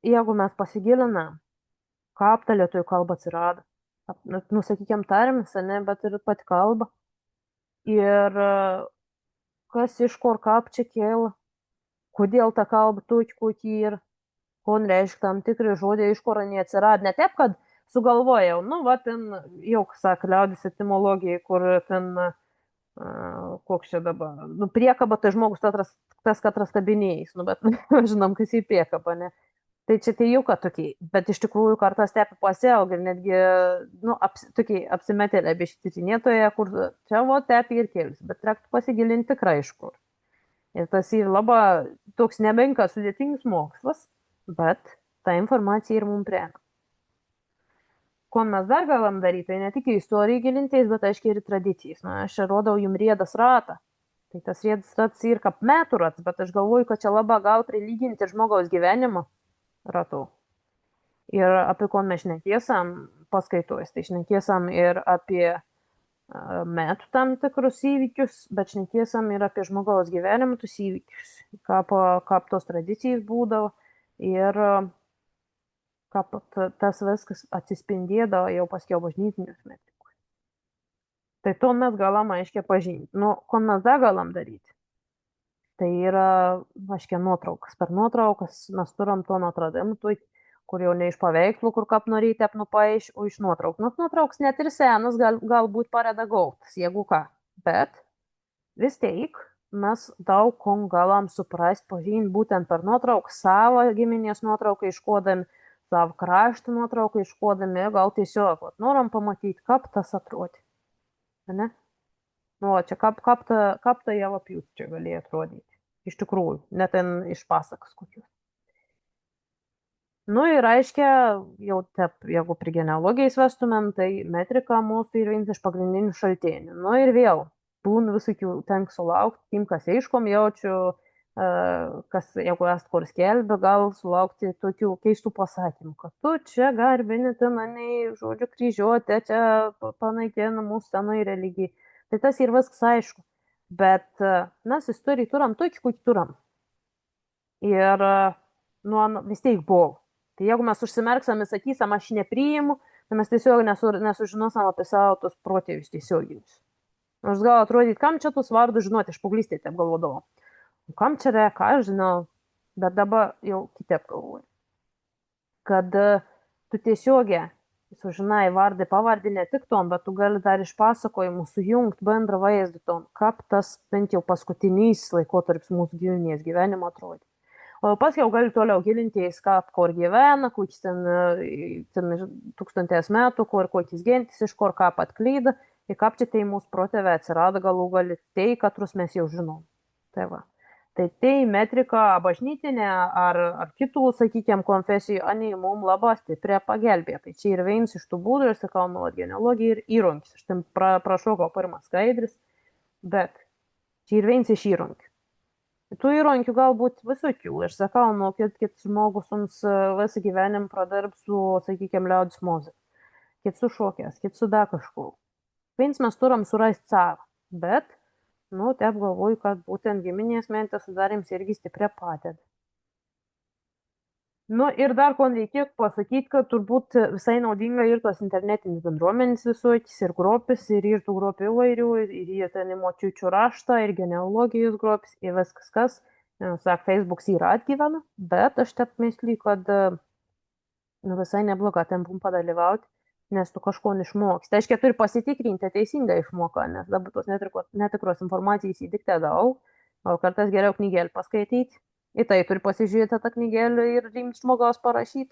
jeigu mes pasigilinam, kaip ta lietuvių kalba atsirado, nu, sakykime, tarmės, ne, bet ir pati kalba. Ir kas iš kur kaip čia kėlė. Kodėl ta kalba tokia, kokia yra, ko reiškia tam tikri žodžiai, iš kur neatsirado. Ne taip, kad sugalvojau, nu, va, ten, jau, sako, liaudis etimologija, kur ten, koks čia dabar, nu, priekaba, tai žmogus tas, katras kabinėjais, nu, bet žinom, kas į priekabą, ne. Tai čia tai jau, kad tokiai, bet iš tikrųjų kartas tepi pasielg ir netgi, nu, tokiai apsimetėlė bištytinėtoje, kur čia, va, tepi ir kėlis, bet reiktų pasigilinti tikrai iš kur. Ir tas yra labai toks nemenkas sudėtingas mokslas, bet ta informacija ir mums prieinama. Ko mes dar galim daryti, tai ne tik į istoriją gilintis, bet aiškiai ir tradicijas. Na, aš čia rodau jums riedas ratą. Tai tas riedas ratas yra kaip metų ratas, bet aš galvoju, kad čia labai gal prilyginti žmogaus gyvenimo ratu. Ir apie ko mes šnekėsam paskaitojus. Tai šnekėsam ir apie metų tam tikrus įvykius, bet šnekėsam ir apie žmogaus gyvenimą tus įvykius, kaip tos tradicijos būdavo ir kaip tas viskas atsispindėdavo jau paskiau bažnytinius metrikus. Tai to mes galim aiškiai pažinti. Nu, ko mes dar galim daryti? Tai yra, aiškiai, nuotraukas. Per nuotraukas mes turim to atradimų, kur jau ne iš paveikslų, kur kaip norite apnupaiš, o iš nuotraukų. Nors nuotrauks net ir senas, galbūt paredagautas, jeigu ką. Bet vis tiek mes daug ko galim suprasti, pažinti būtent per nuotrauką, savo giminės nuotrauką iškodami, savo kraštą nuotrauką iškodami, gal tiesiog norim pamatyti, kaip tas atrodė. Ne? Nu, čia kaip ta javapjūtė čia galėjo atrodyti. Iš tikrųjų, net ten iš pasakas kokius. Nu ir aiškia, jau taip, jeigu prie genealogijos vestumėm, tai metrika mūsų yra vienas iš pagrindinių šaltinių. Nu ir vėl, būna visokių tenk sulaukti, tim, kas aiškom jaučiu, kas, jeigu esat kur skelbia, gal sulaukti tokių keistų pasakymų, kad tu čia garbini tenai, žodžiu, kryžiuotė, čia panaikina mūsų senai religijai. Tai tas ir viskas aišku. Bet mes istorijai turim tokį, kokį turim. Ir nu, vis tiek buvo. Tai jeigu mes užsimerksam ir sakysim, aš nepriimu, tai mes tiesiog nesužinosim apie savo tos protėvius tiesioginius. Nors gal atrodyti, kam čia tus vardus žinoti, aš paauglystėje taip galvodavau. Kam čia reikia, ką aš žinau, bet dabar jau kitaip galvoju. Kad tu tiesiogiai sužinai vardai pavardį ne tik tom, bet tu gali dar iš pasakojimų sujungti bendrą vaizdą tom, kaip tas bent jau paskutinis laikotarpis mūsų giminės gyvenimo atrodė. O paskui jau gali toliau gilintis, kaip kur gyvena, kokius ten 1000 metų, kur kokius gentis, iš kur ką atklyda, ir kaip čia tai mūsų protėviai atsirado galų gali, tai, katrus mes jau žinom. Tai va. Tai metrika bažnytinė ar kitų, sakykime, konfesijų, ani mums labai stipriai pagelbė. Tai čia ir vienas iš tų būdų, ir sakau, nu, genealogija ir įrankis. Aš tam prašokau pirmas skaidris, bet čia ir vienas iš įrankių. Tų įrankių galbūt visokių. Aš sakau, nu, kit žmogus mums visą gyvenimą pradarb su, sakykime, liaudis muzika. Kit su šokės, kit su da kažko. Vienas mes turim surasti savo, bet Nu, taip galvoju, kad būtent giminės mentės sudarėms irgi stiprią padėtį. Nu, ir dar ko reikėtų pasakyti, kad turbūt visai naudinga ir tos internetinės bendruomenės visokios, ir grupės, ir tų grupių įvairių, ir jie ten močiučių raštą, ir genealogijos grupės, ir viskas, kas, sak, Facebooks yra atgyvena, bet aš taip misliu, kad nu, visai nebloga ten bum padalyvauti, nes tu kažko išmoksti. Tai reiškia, turi pasitikrinti teisingą išmoką, nes dabar tos netikros informacijos įdikte daug, o kartais geriau knygėlį paskaityti. Į tai turi pasižiūrėti tą knygėlį ir rimti žmogaus parašyti.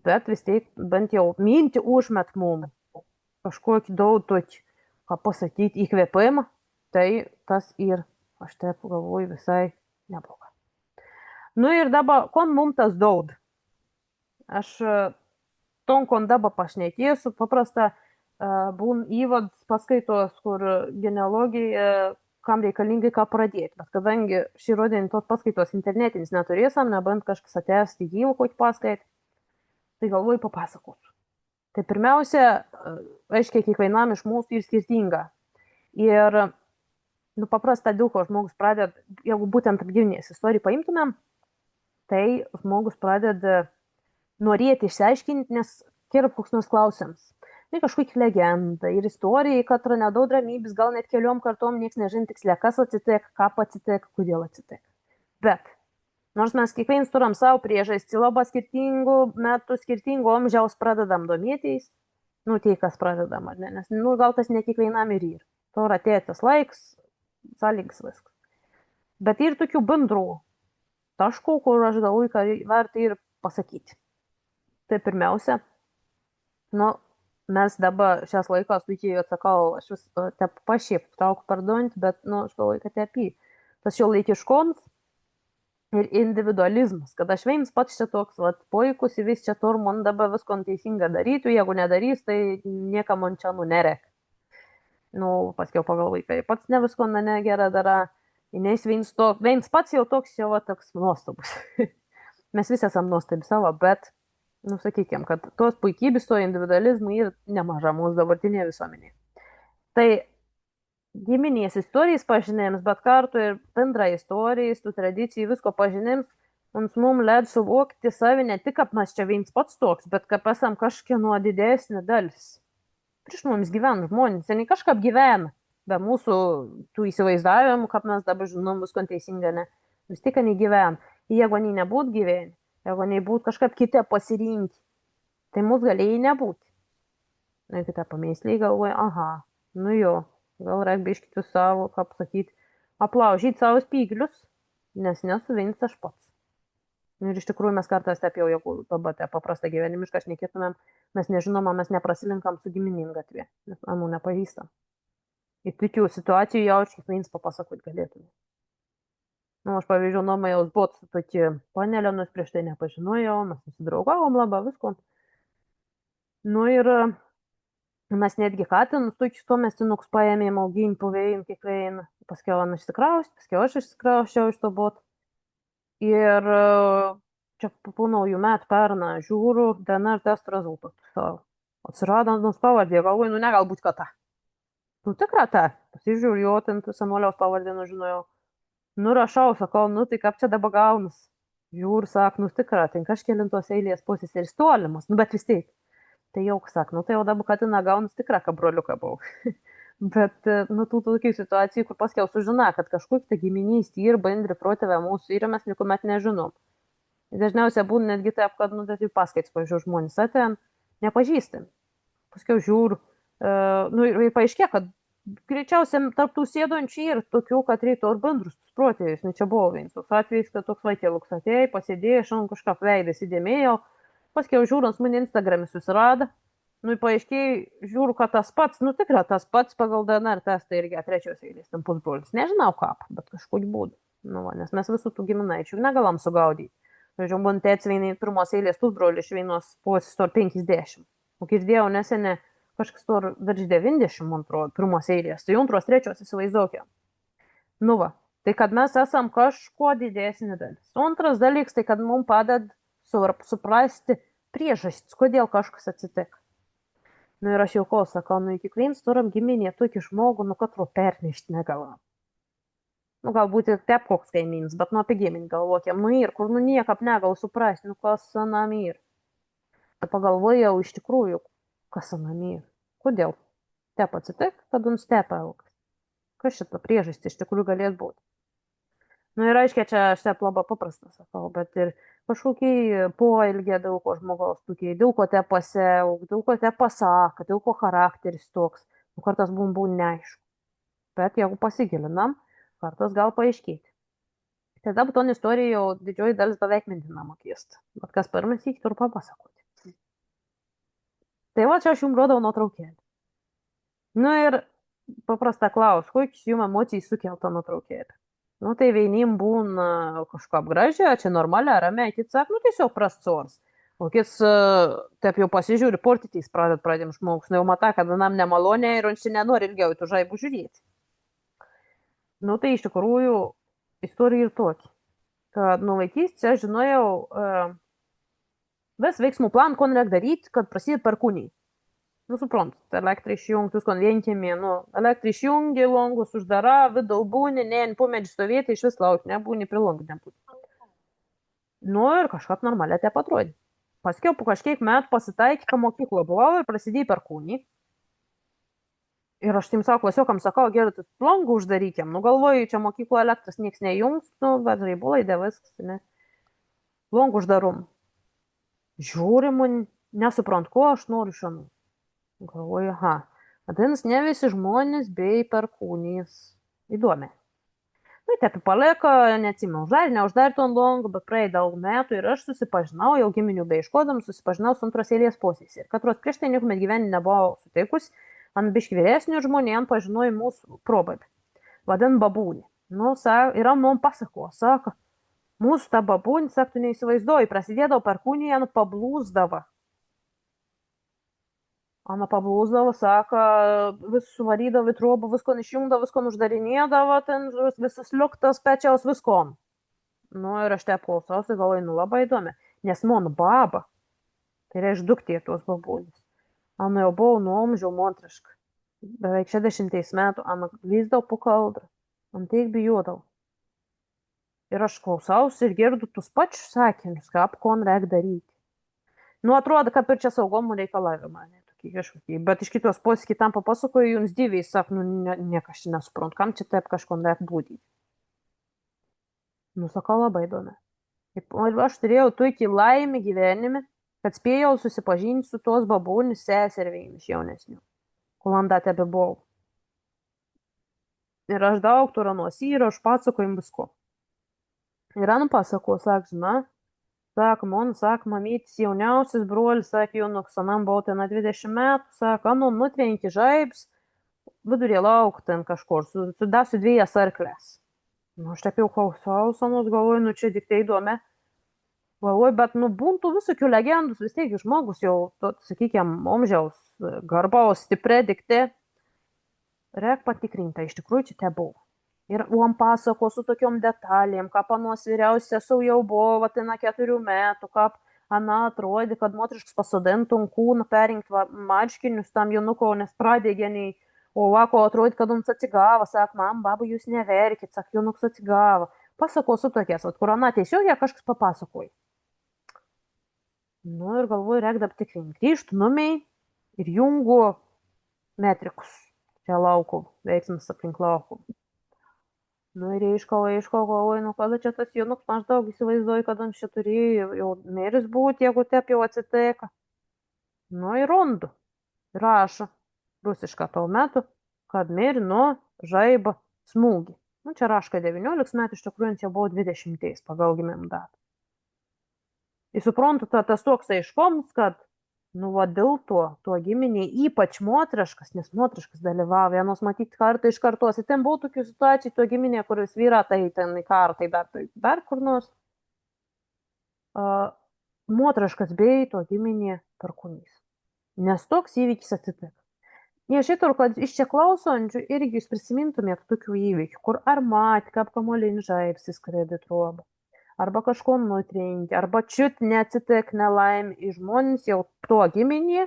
Bet vis tiek bent jau mintį užmet mum kažkokį daug tokį, ką pasakyti, įkvėpimą, tai tas ir, aš taip galvoju, visai nebloga. Nu ir dabar, kon mum tas daug? Aš tom, kon dabar pašnekėsiu, paprasta būn įvads paskaitos, kur genealogija kam reikalingai ką pradėti. Bet kadangi šį rudenį tos paskaitos internetinis neturėsim, nebent kažkas atėjęs į gyvą kokį paskaitą, tai galvoju papasakosiu. Tai pirmiausia, aiškiai, kiekvienam iš mūsų ir skirtinga. Ir nu, paprasta dėl ko žmogus pradeda, jeigu būtent apgyvinės istoriją paimtumėm, tai žmogus pradeda norėti išsiaiškinti, nes kėra koks nors klausimas. Tai kažkokia legenda ir istorija, kad nedaug ramybės, gal net keliom kartom niekas nežin tiksliai, kas atsitek, ką atsitek, kodėl atsitek. Bet, nors mes kiekvienas turim savo priežastį, labai skirtingų metų, skirtingų amžiaus pradedam domėtis, nu, tai kas pradedam, ar ne, nes, nu, gal tas ne kiekvienam ir yra. To yra atėjęs laiks, sąlygas viskas. Bet ir tokių bendrų taškų, kur aš galvoju, kad verta ir pasakyti. Tai pirmiausia, nu, mes dabar šias laikas, puikiai atsakau, aš vis te pašiep trauku pardonti, bet, nu, aš galvoju, kad apie tas šio laikiškoms ir individualizmas, kad aš veims pats čia toks, vat, puikus ir vis čia tur man dabar visko teisinga darytų, jeigu nedarys, tai niekam man čia nerek. Nu, paskiau pagalvoju, kad pats ne visko negerą dara, nes veims pats jau toks, jau toks nuostabus. Mes visi esam nuostabi savo, bet nu, sakykime, kad tos puikybės, to individualizmų yra nemaža mūsų dabartinėje visuomenėje. Tai giminės istorijas pažinėms, bet kartu ir bendra istorijas, tų tradicijų, visko pažinėms, mums leid suvokti savį ne tik, kad mes čia viens pats toks, bet kad esam kažkieno didesnė dalis. Prieš mums gyvena žmonės, seniai kažkaip gyvena, be mūsų tų įsivaizdavimų, kad mes dabar žinom visko teisingai, ne. Vis tik, kad negyvena. Jeigu nei nebūtų gyveni, jeigu nebūtų kažkaip kitą pasirinkti, tai mūsų galėjai nebūti. Na, kitą pamėslį galvoja, aha, nu jo, gal reik biškitų savo, kaip sakyti, aplaužyti savo spyglius, nes nesu vienas aš pats. Nu, ir iš tikrųjų mes kartais taip jau, jeigu dabar tą paprastą gyvenimišką šnekėtumėm, mes nežinom, mes neprasilinkam su giminim gatvė, nes anų nepažįstam. Ir tokių situacijų jau aš kiekvienas papasakoti galėtume. Nu, aš pavyzdžiui, nuomajaus buvot su tokia panelė, nors prieš tai nepažinojau, mes susidraugavom labai visko. Nu ir mes netgi katinus tokius tuo mes tinuks paėmėm, auginti, pavėjim kiekvieną. Paskiau aš išsikrausčiau, paskiau aš išsikrausčiau iš to bot. Ir čia po naujų metų pernai žiūriu DNR testų rezultatus savo. Atsirado nors pavardė, galvoju, nu ne, galbūt kad ta. Nu tikra ta. Pasižiūriu, jo, ten senoliaus pavardė, nu žinojau. Nu rašau, sakau, nu tai kaip čia dabar gaunas. Žiūr, sak, nu tikra, ten kažkėlintos eilės pusės ir tolimas, nu bet vis tiek. Tai jau, sak, nu tai jau dabar katina gaunas tikra, kad broliuka buvau. Bet, nu, tų tokių situacijų, kur paskiau sužina, kad kažkokia giminystė ir bendri protėvė mūsų ir mes niekuomet nežinom. Dažniausiai būna netgi taip, kad, nu, tai paskaits, pažiūrėjau, žmonės atėjom, nepažįstam. Paskiau žiūr, nu ir paaiškė, kad greičiausiai tarp tų sėdončių ir tokių, kad reitų ir bendrus protėvius. Nu, čia buvo vienas toks atvejis, kad toks vaikėluks atėjo, pasėdėjo, šiandien kažką veidas įdėmėjo, paskiau žiūrint, mane Instagram'e susirado, nu, paaiškėjo, žiūriu, kad tas pats, nu, tikrai tas pats pagal DNR testą irgi trečios eilės, ten pusbrolis. Nežinau kaip, bet kažkokį būdų. Nu, va, nes mes visų tų giminaičių negalam sugaudyti. Žodžiu, man tėtis vienai pirmos eilės pusbrolis iš vienos posistor 50. O girdėjau neseniai, kažkas tur virš 90, man atrodo, pirmos eilės. Tai antros, trečios įsivaizduokė. Nu va, tai kad mes esam kažkuo didesnė dalis. Antras dalykas, tai kad mums padeda suprasti priežastis, kodėl kažkas atsitik. Nu ir aš jau ko sakau, nu iki kiekvienas turim giminė tokį žmogų, nu katro pernešti negalam. Nu, galbūt ir tep koks kaimyns, bet nu apie gimini galvokim, nu ir kur, nu niekap negal suprasti, nu kas anam ir. Tai pagalvojau iš tikrųjų, kas anam ir. Kodėl? Tep atsitik, kad un stepa elgas. Kas šita priežastis iš tikrųjų galės būti? Nu ir aiškiai, čia aš taip labai paprastą sakau, bet ir kažkokie poelgiai dėl ko žmogaus, tokie, dėl ko te pasielg, dėl ko te pasaka, dėl ko charakteris toks. Nu, kartais būna neaišku. Bet jeigu pasigilinam, kartais gal paaiškėti. Tada ton istorija jau didžioji dalis beveik mintinama keista. Bet kas pirmas įk turiu papasakoti. Tai va čia aš jums rodau nuotraukėlį. Nu ir paprasta klaus, kokius jums emocijai sukelta nuotraukėlė. Nu tai vienim būna kažką apgražę, čia normaliai, ramiai, kiti sako, nu tiesiog prastsors. O kits taip jau pasižiūri, portytys pradėm žmogus, nu jau matą, kad nam nemalonė ir on čia nenori ilgiau tų žaibų žiūrėti. Nu tai iš tikrųjų istorija ir tokia, kad nuo vaikystės aš žinojau vis veiksmų planą, ko reikia daryti, kad prasidėtų perkūniai. Nu, suprantat, elektrą išjungtus konvenkėmi, nu, elektrą išjungi, longus uždara, vidau būni, ne, po medžių stovėti, iš vis lauk, nebūni, prie longų nebūni. Nu, ir kažkaip normaliai te atrodė. Paskiau po kažkiek metų pasitaikė, kad mokykla buvo ir prasidėjo perkūniai. Ir aš tim savo klasiokam sakau, gerai, longų uždarykim. Nu, galvoju, čia mokyklo elektros nieks nejungs, nu, bet žaibulai dėviskas, ne. Longų uždarum. Žiūrim, nesuprant, ko aš noriu šiandien. Galvoju, aha, vadinasi, ne visi žmonės bei perkūnijas. Įdomi. Nu, taip palieka, neatsimenu, uždarė, neuždarė ton longų, bet praėjo daug metų ir aš susipažinau, jau giminių beieškodam, susipažinau su antros eilės posės. Ir katros prieš tai niekuomet gyvenime nebuvau sutikus, ant biški vyresnių žmonėm pažinojo mūsų probabį. Vadin babūnį. Nu, yra man pasako, sako, mūsų ta babūnį, sako, tu neįsivaizduoji, prasidėdavo perkūnija, nu, pablūsdavo. Ana pablūsdavo, sako, vis suvarydavo į trobą, visko išjungdavo, visko uždarinėdavo, ten visas liuktas pečiaus viskom. Nu ir aš taip klausausi, galvoju, nu labai įdomi, nes mano baba, tai reiškia duktė tos babūnės. Ana jau buvo nuomžiau montriška, beveik 60 metų, ana lyzdavo po kaldrą, ana tiek bijodavo. Ir aš klausausi ir girdu tus pačius sakinius, ką kon reikia daryti. Nu atrodo, kaip ir čia saugumo reikalavimai. Kažkokie. Bet iš kitos pusės kitam papasakoju, jums diviai, sak, nu, niekas čia nesuprant, kam čia taip kažko reikia būti. Nu, sakau, labai įdomi. Ir aš turėjau tokį laimį gyvenime, kad spėjau susipažinti su tos babūnės seservėjimis jaunesnių, kol anda tebe buvau. Ir aš daug turą nuosi ir aš pasakojim visko. Ir anu pasako, sak, žinai, sako, man, sako, mamytis jauniausias brolis, sako, jau nuksanam buvo ten 20 metų, sako, anu nutrenki žaibs, vidurė lauk ten kažkur, sudasiu 2 arklės. Nu, aš taip jau klausaus, anus galvoju, nu čia tik tai įdomi. Galvoju, bet, nu, būtų visokių legendus, vis tiek žmogus jau, sakykime, omžiaus, garbaus, stipri dikti. Reik patikrinti, iš tikrųjų čia te buvo. Ir uom pasako su tokiom detalėm, kaip anos vyriausia sau jau buvo, vatina 4 metų, kaip ana atrodė, kad moteriškas pasodintų kūną, perinkti marškinius tam jaunuko, nes pradėgeniai, o vako atrodė, kad jums atsigavo, sak, mam, baba, jūs neverkit, sak, jaunuks atsigavo. Pasako su tokias, kur ana tiesiog ją kažkas papasakoja. Nu ir galvoju, reikia aptikrinti. Grįžtų numiai ir jungu metrikus. Čia laukų, veiksmas aplink laukų. Nu ir iškau, galvoju, nu kada čia tas jaunuks maždaug įsivaizduoju, kad ant čia turėjo jau miris būti, jeigu taip jau atsiteka. Nu ir rondu. Rašo rusišką tau metu, kad miri nuo žaibo smūgį. Nu čia raška 19 metų, iš tikrųjų jau buvo 20 pagal gimimo datą. Ir suprantu, tas toks aiškoms, kad nu va dėl to giminė ypač moteriškas, nes moteriškas dalyvavo, vienos matyti kartą iš kartos. Ir ten buvo tokių situacijų, to giminė, kuris vyra, tai ten į karą, tai dar kur nors. Moteriškas bei to giminė perkūnys. Nes toks įvykis atsitiko. Ne šitą, kad iš čia klausančių irgi jūs prisimintumėt tokių įvykių, kur ar matė, kaip kamuolin žaibs įskrėdė trobą. Arba kažko nutrenki, arba čiut neatsitik nelaimė. Ir žmonės jau to giminė,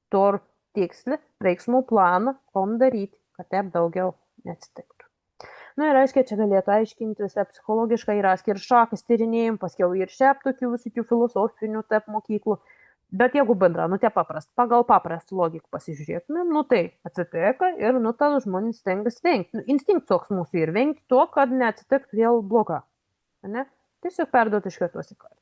to tiksli, veiksmų planą, kom daryti, kad taip daugiau neatsitiktų. Nu ir aiškiai, čia galėtų aiškintis psichologiškai, yra ir šakas tyrinėjim, paskiau ir šiaip tokių visokių filosofinių taip mokyklų. Bet jeigu bendra, nu tie pagal paprastą logiką pasižiūrėtumėm, nu tai atsitinka ir nu tada žmonės stengiasi vengti. Nu, instinktas toks mūsų ir vengti to, kad neatsitiktų vėl bloga. Ne? Tiesiog perduoti iš kartos į kartą.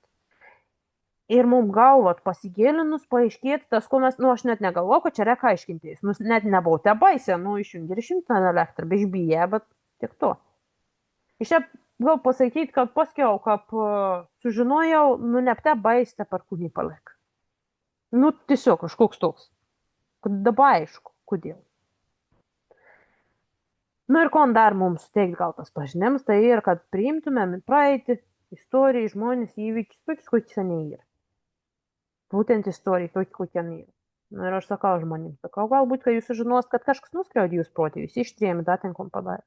Ir mums galvot pasigilinus, paaiškėti tas, ko mes, nu aš net negalvoju, kad čia reikia aiškintis. Nu, net nebuvau te baisė, nu išjungi ir išjungti tą elektrą, be išbiję, bet tik to. Iš čia gal pasakyti, kad paskiau, kad sužinojau, nu ne te baisė per kūnį palik. Nu tiesiog kažkoks toks. Kad dabar aišku, kodėl. Nu ir ko dar mums suteikti gal tas pažinims, tai ir kad priimtumėm praeitį, istoriją, žmonės, įvykius, tokius, kokie seniai yra. Būtent istorija, tokia, kokia jinai yra. Nu, ir aš sakau žmonėms, galbūt, kai jūs sužinos, kad kažkas nuskriaudė jūs protėvius, ištrėmė, datinkom padarė.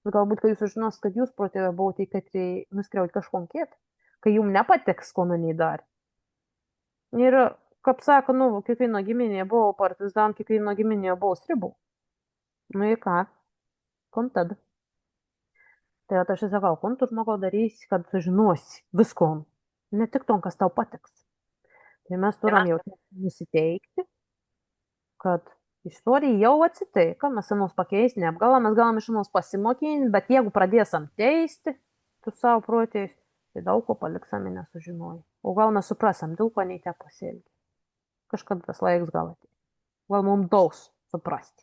Galbūt, kai jūs sužinos, kad jūs protėvė buvo tai, kad nuskriaudė kažkom kiet, kai jums nepatiks, ko naniai darė. Ir, kaip sako, nu, kiekvieno giminėje buvo partizan, kiekvieno giminėje buvo stribų. Nu ir ką? Kon tada? Tai aš sakau, kon tu žmogau darysi, kad sužinosi viskom. Ne tik tom, kas tau patiks. Tai mes turim jau nusiteikti, kad istorija jau atsitiko, mes senos pakeisti neapgalam, mes galim iš senos pasimokyti, bet jeigu pradėsim teisti, tu savo protėjus, tai daug ko paliksam ir nesužinojai. O gal mes suprasim, dėl ko nei te pasielgi. Kažkada tas laiks gal atėjo. Gal mums daug suprasti.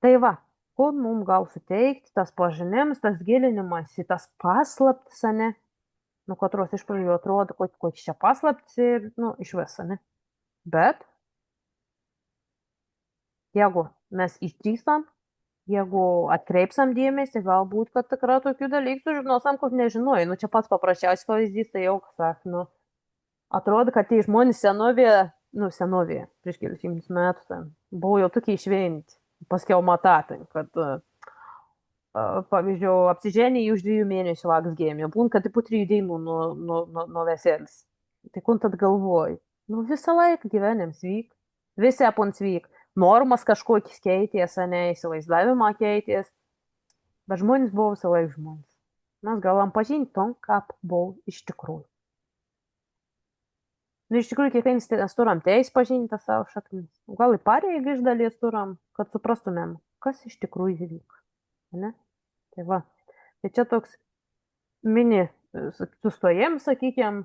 Tai va, ko mums gal suteikti, tas pažinims, tas gilinimas į tas paslaptis, ne? Nu, katros iš pradžių atrodo, kokie čia paslaptis ir, nu, iš viso, ne? Bet, jeigu mes išdrįstam, jeigu atkreipsam dėmesį, galbūt, kad tikrai tokių dalykų sužinosim, kur nežinojai. Nu, čia pats paprasčiausias pavyzdys, tai jau, sak, nu, atrodo, kad tie žmonės senovėje, prieš kelius šimtus metų, ten, buvo jau tokie išveinti, paskiau matatai, kad pavyzdžiui, apsiženė už 2 mėnesių laks gėmė, būn, kad po 3 dienų nuo veselis. Tai kun tad galvoji? Nu, visą laiką gyvenėm sveik, visi apons sveik. Normas kažkokius keitės, ne, įsivaizdavimą keitės, bet žmonės buvo visą laiką žmonės. Mes galim pažinti tom, kaip buvo iš tikrųjų. Nu, iš tikrųjų, kiekvienas turim teisę pažinti savo šaknis. Gal į pareigą iš dalies turim, kad suprastumėm, kas iš tikrųjų įvyko. Ne? Tai va, tai čia toks mini sustojim, sakykime,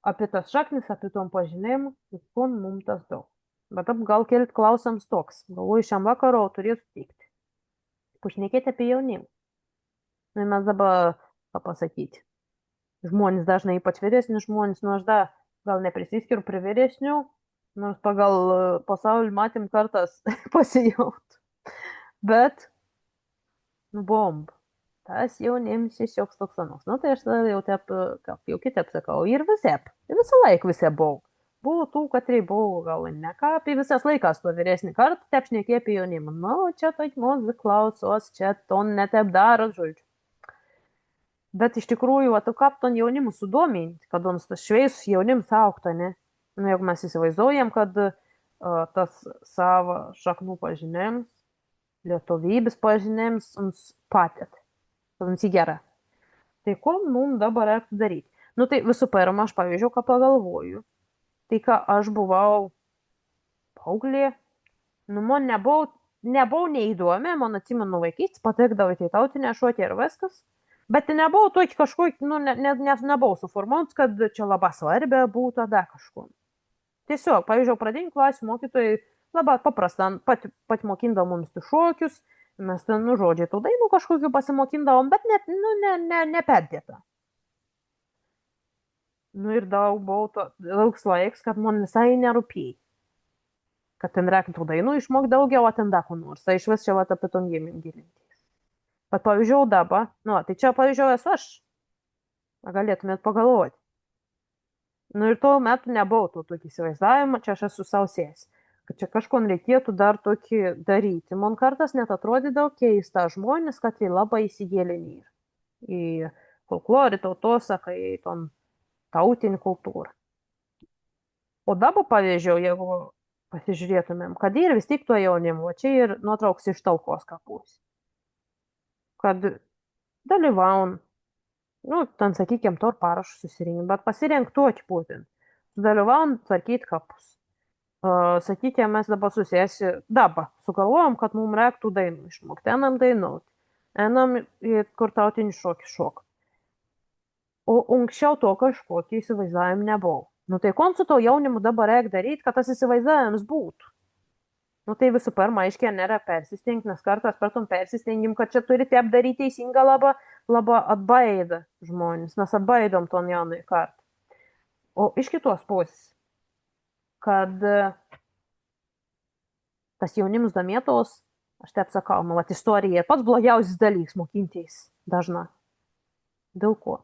apie tas šaknis, apie tom pažinėjimu, ir ko mums tas daug. Bet gal kelt klausimas toks, galvoju, šiam vakaro turėtų tikti. Pašnekėti apie jaunimą. Nu, mes dabar, ką pasakyti, žmonės dažnai, ypač vyresni žmonės, nu aš gal neprisiskiriu prie vyresnių, nors pagal pasaulį matėm kartas pasijaut. Bet, nu, bomba. Tas jaunims šioks toks anoks. Nu, tai aš tada jau taip, kaip jau kitaip sakau, ir visep. Visą laiką visep buvau. Buvo tų, kad tai buvo gal ne ką, apie visas laikas to vyresnį kartą, taip šnekė apie jaunimą. Nu, čia taip muzika klausos, čia ton netep daro, žodžiu. Bet iš tikrųjų, o tu kaip ton jaunimu sudominti, kad on tas šveisus jaunims aukta, ne? Nu, jeigu mes įsivaizduojam, kad tas savo šaknų pažinėms, lietuvybės pažinėms mums patėt. Mums į gerą. Tai ko mums dabar reiktų daryti? Nu tai visų pirma, aš pavyzdžiui, ką pagalvoju. Tai ką aš buvau paauglė, nu man nebuvau neįdomi, man atsimenu vaikystės, patekdavo į tautinę šokį ir viskas. Bet tai nebuvo tokį kažkokį, nu nebuvau suformuotas, kad čia labai svarbia būtų tada kažkuo. Tiesiog, pavyzdžiui, pradinių klasių mokytojai labai paprasta, pat mokindavo mums tų šokius. Mes ten, nu, žodžiai, tų dainų kažkokių pasimokindavom, bet net, nu, neperdėta. Nu, ir daug buvo ilgs laiks, kad man visai nerūpėjai. Kad ten reikia tų dainų išmokti daugiau, o ten dar ko nors. Tai iš vis čia vat apie tom gilintis. Bet, pavyzdžiui, dabar, nu, tai čia, pavyzdžiui, esu aš. Galėtumėt pagalvoti. Nu, ir tuo metu nebuvo to tokį įsivaizdavimą, čia aš esu sausėjęs. Kad čia kažko reikėtų dar tokį daryti. Man kartas net atrodydavo keista žmonės, kad jie labai įsigilinę į folklorį, tautosaką, į tautinį kultūrą. O dabar, pavyzdžiui, jeigu pasižiūrėtumėm, kad ir vis tik tuo jaunimu, čia ir nuotrauks iš talkos kapus. kad dalyvaun, nu, ten, sakykime, to parašų susirinkti, bet pasirink tokį būtent. Dalyvaun tvarkyti kapus. Sakykime, mes dabar dabar sugalvojom, kad mums reiktų dainų išmokti, einam dainuoti, einam į kur tautinį šokį šok. O anksčiau to kažkokio įsivaizdavimo nebuvo. Nu tai ko su to jaunimu dabar reikia daryti, kad tas įsivaizdavimas būtų? Nu tai visų pirma, aiškiai, nėra persistengti, nes kartais per tom persistengim, kad čia turite apdaryti teisingą labai atbaida žmonės, mes atbaidom ton jaunai kartą. O iš kitos pusės, kad tas jaunimas domėtos, aš taip sakau, nu, istorija ir pats blogiausias dalykas mokintis dažna. Dėl ko?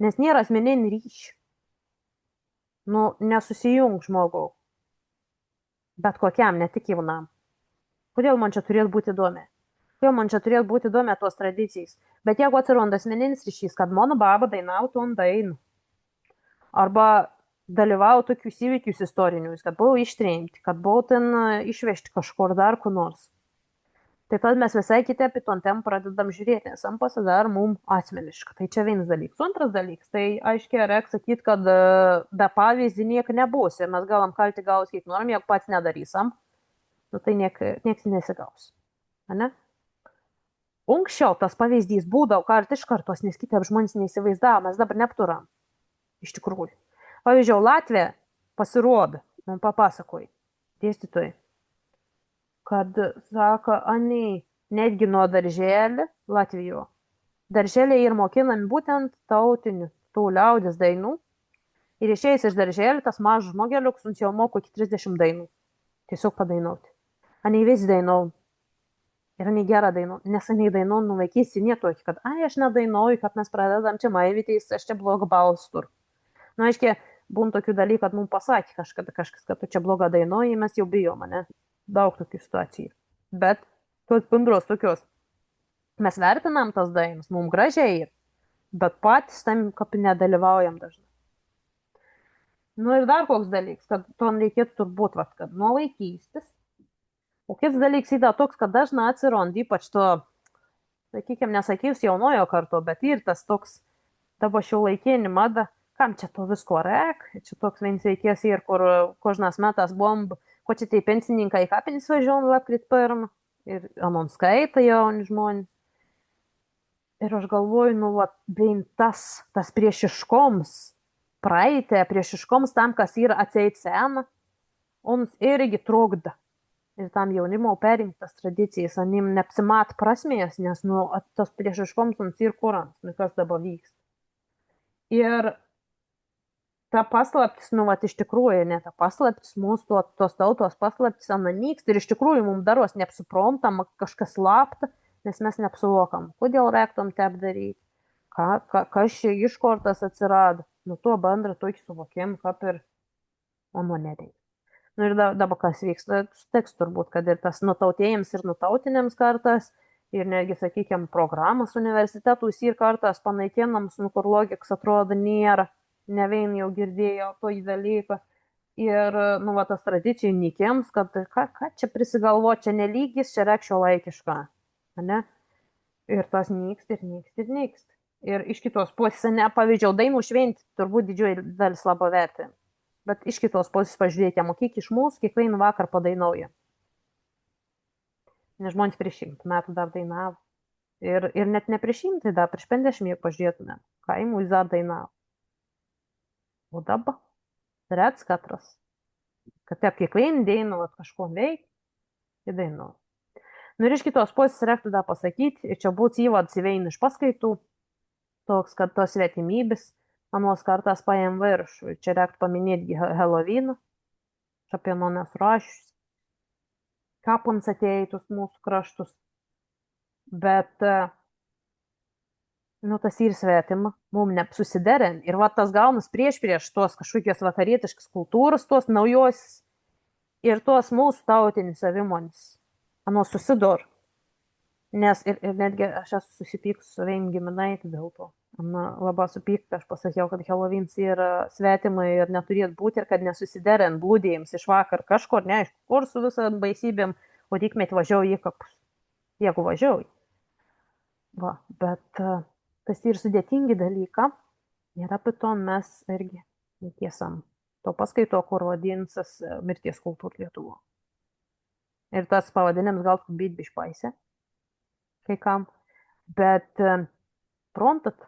Nes nėra asmeninį ryšį. Nu, nesusijung žmogau. Bet kokiam, ne tik jaunam. Kodėl man čia turėtų būti įdomi? Kodėl man čia turėtų būti įdomi tos tradicijas? Bet jeigu atsiranda asmeninis ryšys, kad mano baba dainautų ant dainų, arba dalyvautų tokius įvykius istorinius, kad buvau ištremti, kad buvau ten išvežti kažkur dar kur nors, tai tad mes visai kitą apie ton temą pradedam žiūrėti, nes jam pasidar mum asmeniškai. Tai čia vienas dalykas. Antras dalykas, tai aiškiai reikia sakyti, kad be pavyzdį nieko nebus ir mes galim kalti galus, kiek norim, jeigu pats nedarysim, nu tai nieks nesigaus. Ne? Anksčiau tas pavyzdys būdavo kart iš kartos, nes kitaip žmonės neįsivaizdavo, mes dabar neapturam. Iš tikrųjų. Pavyzdžiui, Latvija pasirodo, man papasakoja, dėstytojai, kad, sako, ani, netgi nuo darželį Latvijoje. Darželiai ir mokinami būtent tautinių, tų liaudės dainų. Ir išėjęs iš darželį, tas mažas žmogeliuks, jis jau moko iki 30 dainų. Tiesiog padainauti. Ani vis dainau. Ir ani gerą dainų. Nes ani dainau nuvaikėsi netokį, kad, aš nedainuoju, kad mes pradedam čia maivytis, aš čia blogą balsą turiu. Nu, aiškiai, būn tokių dalykų, kad mums pasakė kažkas, kad tu čia blogą dainuoji, mes jau bijom, ne? Daug tokių situacijų. Bet tos bendros tokios. Mes vertinam tas dainas, mums gražiai ir, bet patys tam kaip nedalyvaujam dažnai. Nu ir dar koks dalykas, kad to reikėtų turbūt, kad nuo vaikystės. O kitas dalykas yra toks, kad dažnai atsiranda, ypač to, sakykime, nesakysiu jaunojo karto, bet ir tas toks dabar šio laikinį mada, kam čia to visko reikia, čia toks vienas veikės ir kur kožnas metas bomba, ko čia tai pensininkai į kapinis važiuojam lapkrit pirmą ir anon skaita jauni žmonės. Ir aš galvoju, nu, bein tas priešiškoms, praeitė priešiškoms tam, kas yra atseit sena, ons irgi trukda. Ir tam jaunimo perinktas tradicijas, anim neapsimat prasmės, nes, nu, tas priešiškoms ons ir kurams, nu, kas dabar vyksta. Ir ta paslaptis, nu, iš tikrųjų, ne ta paslaptis, mūsų tos tautos paslaptis ananyks, ir iš tikrųjų mums daros neapsuprantam kažkas slapta, nes mes neapsuvokam, kodėl reiktum taip daryti, kas čia iškortas atsirado, nu, tuo bendra tokį suvokim, kaip ir ono nereikia. Nu, ir dabar kas vyksta, teks turbūt, kad ir tas nutautėjams ir nutautinėms kartas, ir netgi, sakykime, programas universitetus ir kartas panaikinams, nu, kur logikas atrodo nėra. Ne vien jau girdėjo to į dalyką. Ir, nu, tas tradicijų nykiems, kad ką čia prisigalvo, čia nelygis, čia reikščio laikiška. Ne? Ir tas nykst, ir nykst, ir nykst. Ir iš kitos pusės, ne, pavyzdžiui, dainų šventį turbūt didžioji dalis labai vertė. Bet iš kitos pusės pažiūrėkime, kiek iš mūsų kiekvieną vakar padainauja. Nes žmonės prieš 100 metų dar dainavo. Ir net ne prieš 100, dar prieš 50 pažiūrėtume, kaimų jis dar dainavo. O dabar redz katras, kad taip kiekvieną dieną kažko veik ir dainuoja. Nu ir iš kitos pusės reiktų dar pasakyti, ir čia būtų įvadas į vieną iš paskaitų, toks, kad tos svetimybės anos kartas paėm viršų. Čia reiktų paminėti Helovyną, apie manas rašius, kapams atėjo į tus mūsų kraštus. Bet nu, tas ir svetima, mums nesusiderint. Ir va tas gaunas prieš tos kažkokios vakarietiškas kultūros, tos naujos ir tos mūsų tautinis savimonės. Ano susidor. Nes ir netgi aš esu susipykus su savim giminaitį dėl to. Labai supykta, aš pasakiau, kad Helovins yra svetima ir neturėtų būti ir kad nesusiderint blūdėjams iš vakar kažkur, neaišku, kur su visą baisybėm, o tik met važiuoju į kapus. Jeigu važiuoju. Va, bet tas ir sudėtingi dalykai. Ir apie to mes irgi tiesam to paskaito, kur vadinsis mirties kultūra Lietuvo. Ir tas pavadinimas gal skubėt bišpaisė kai kam. Bet prontat,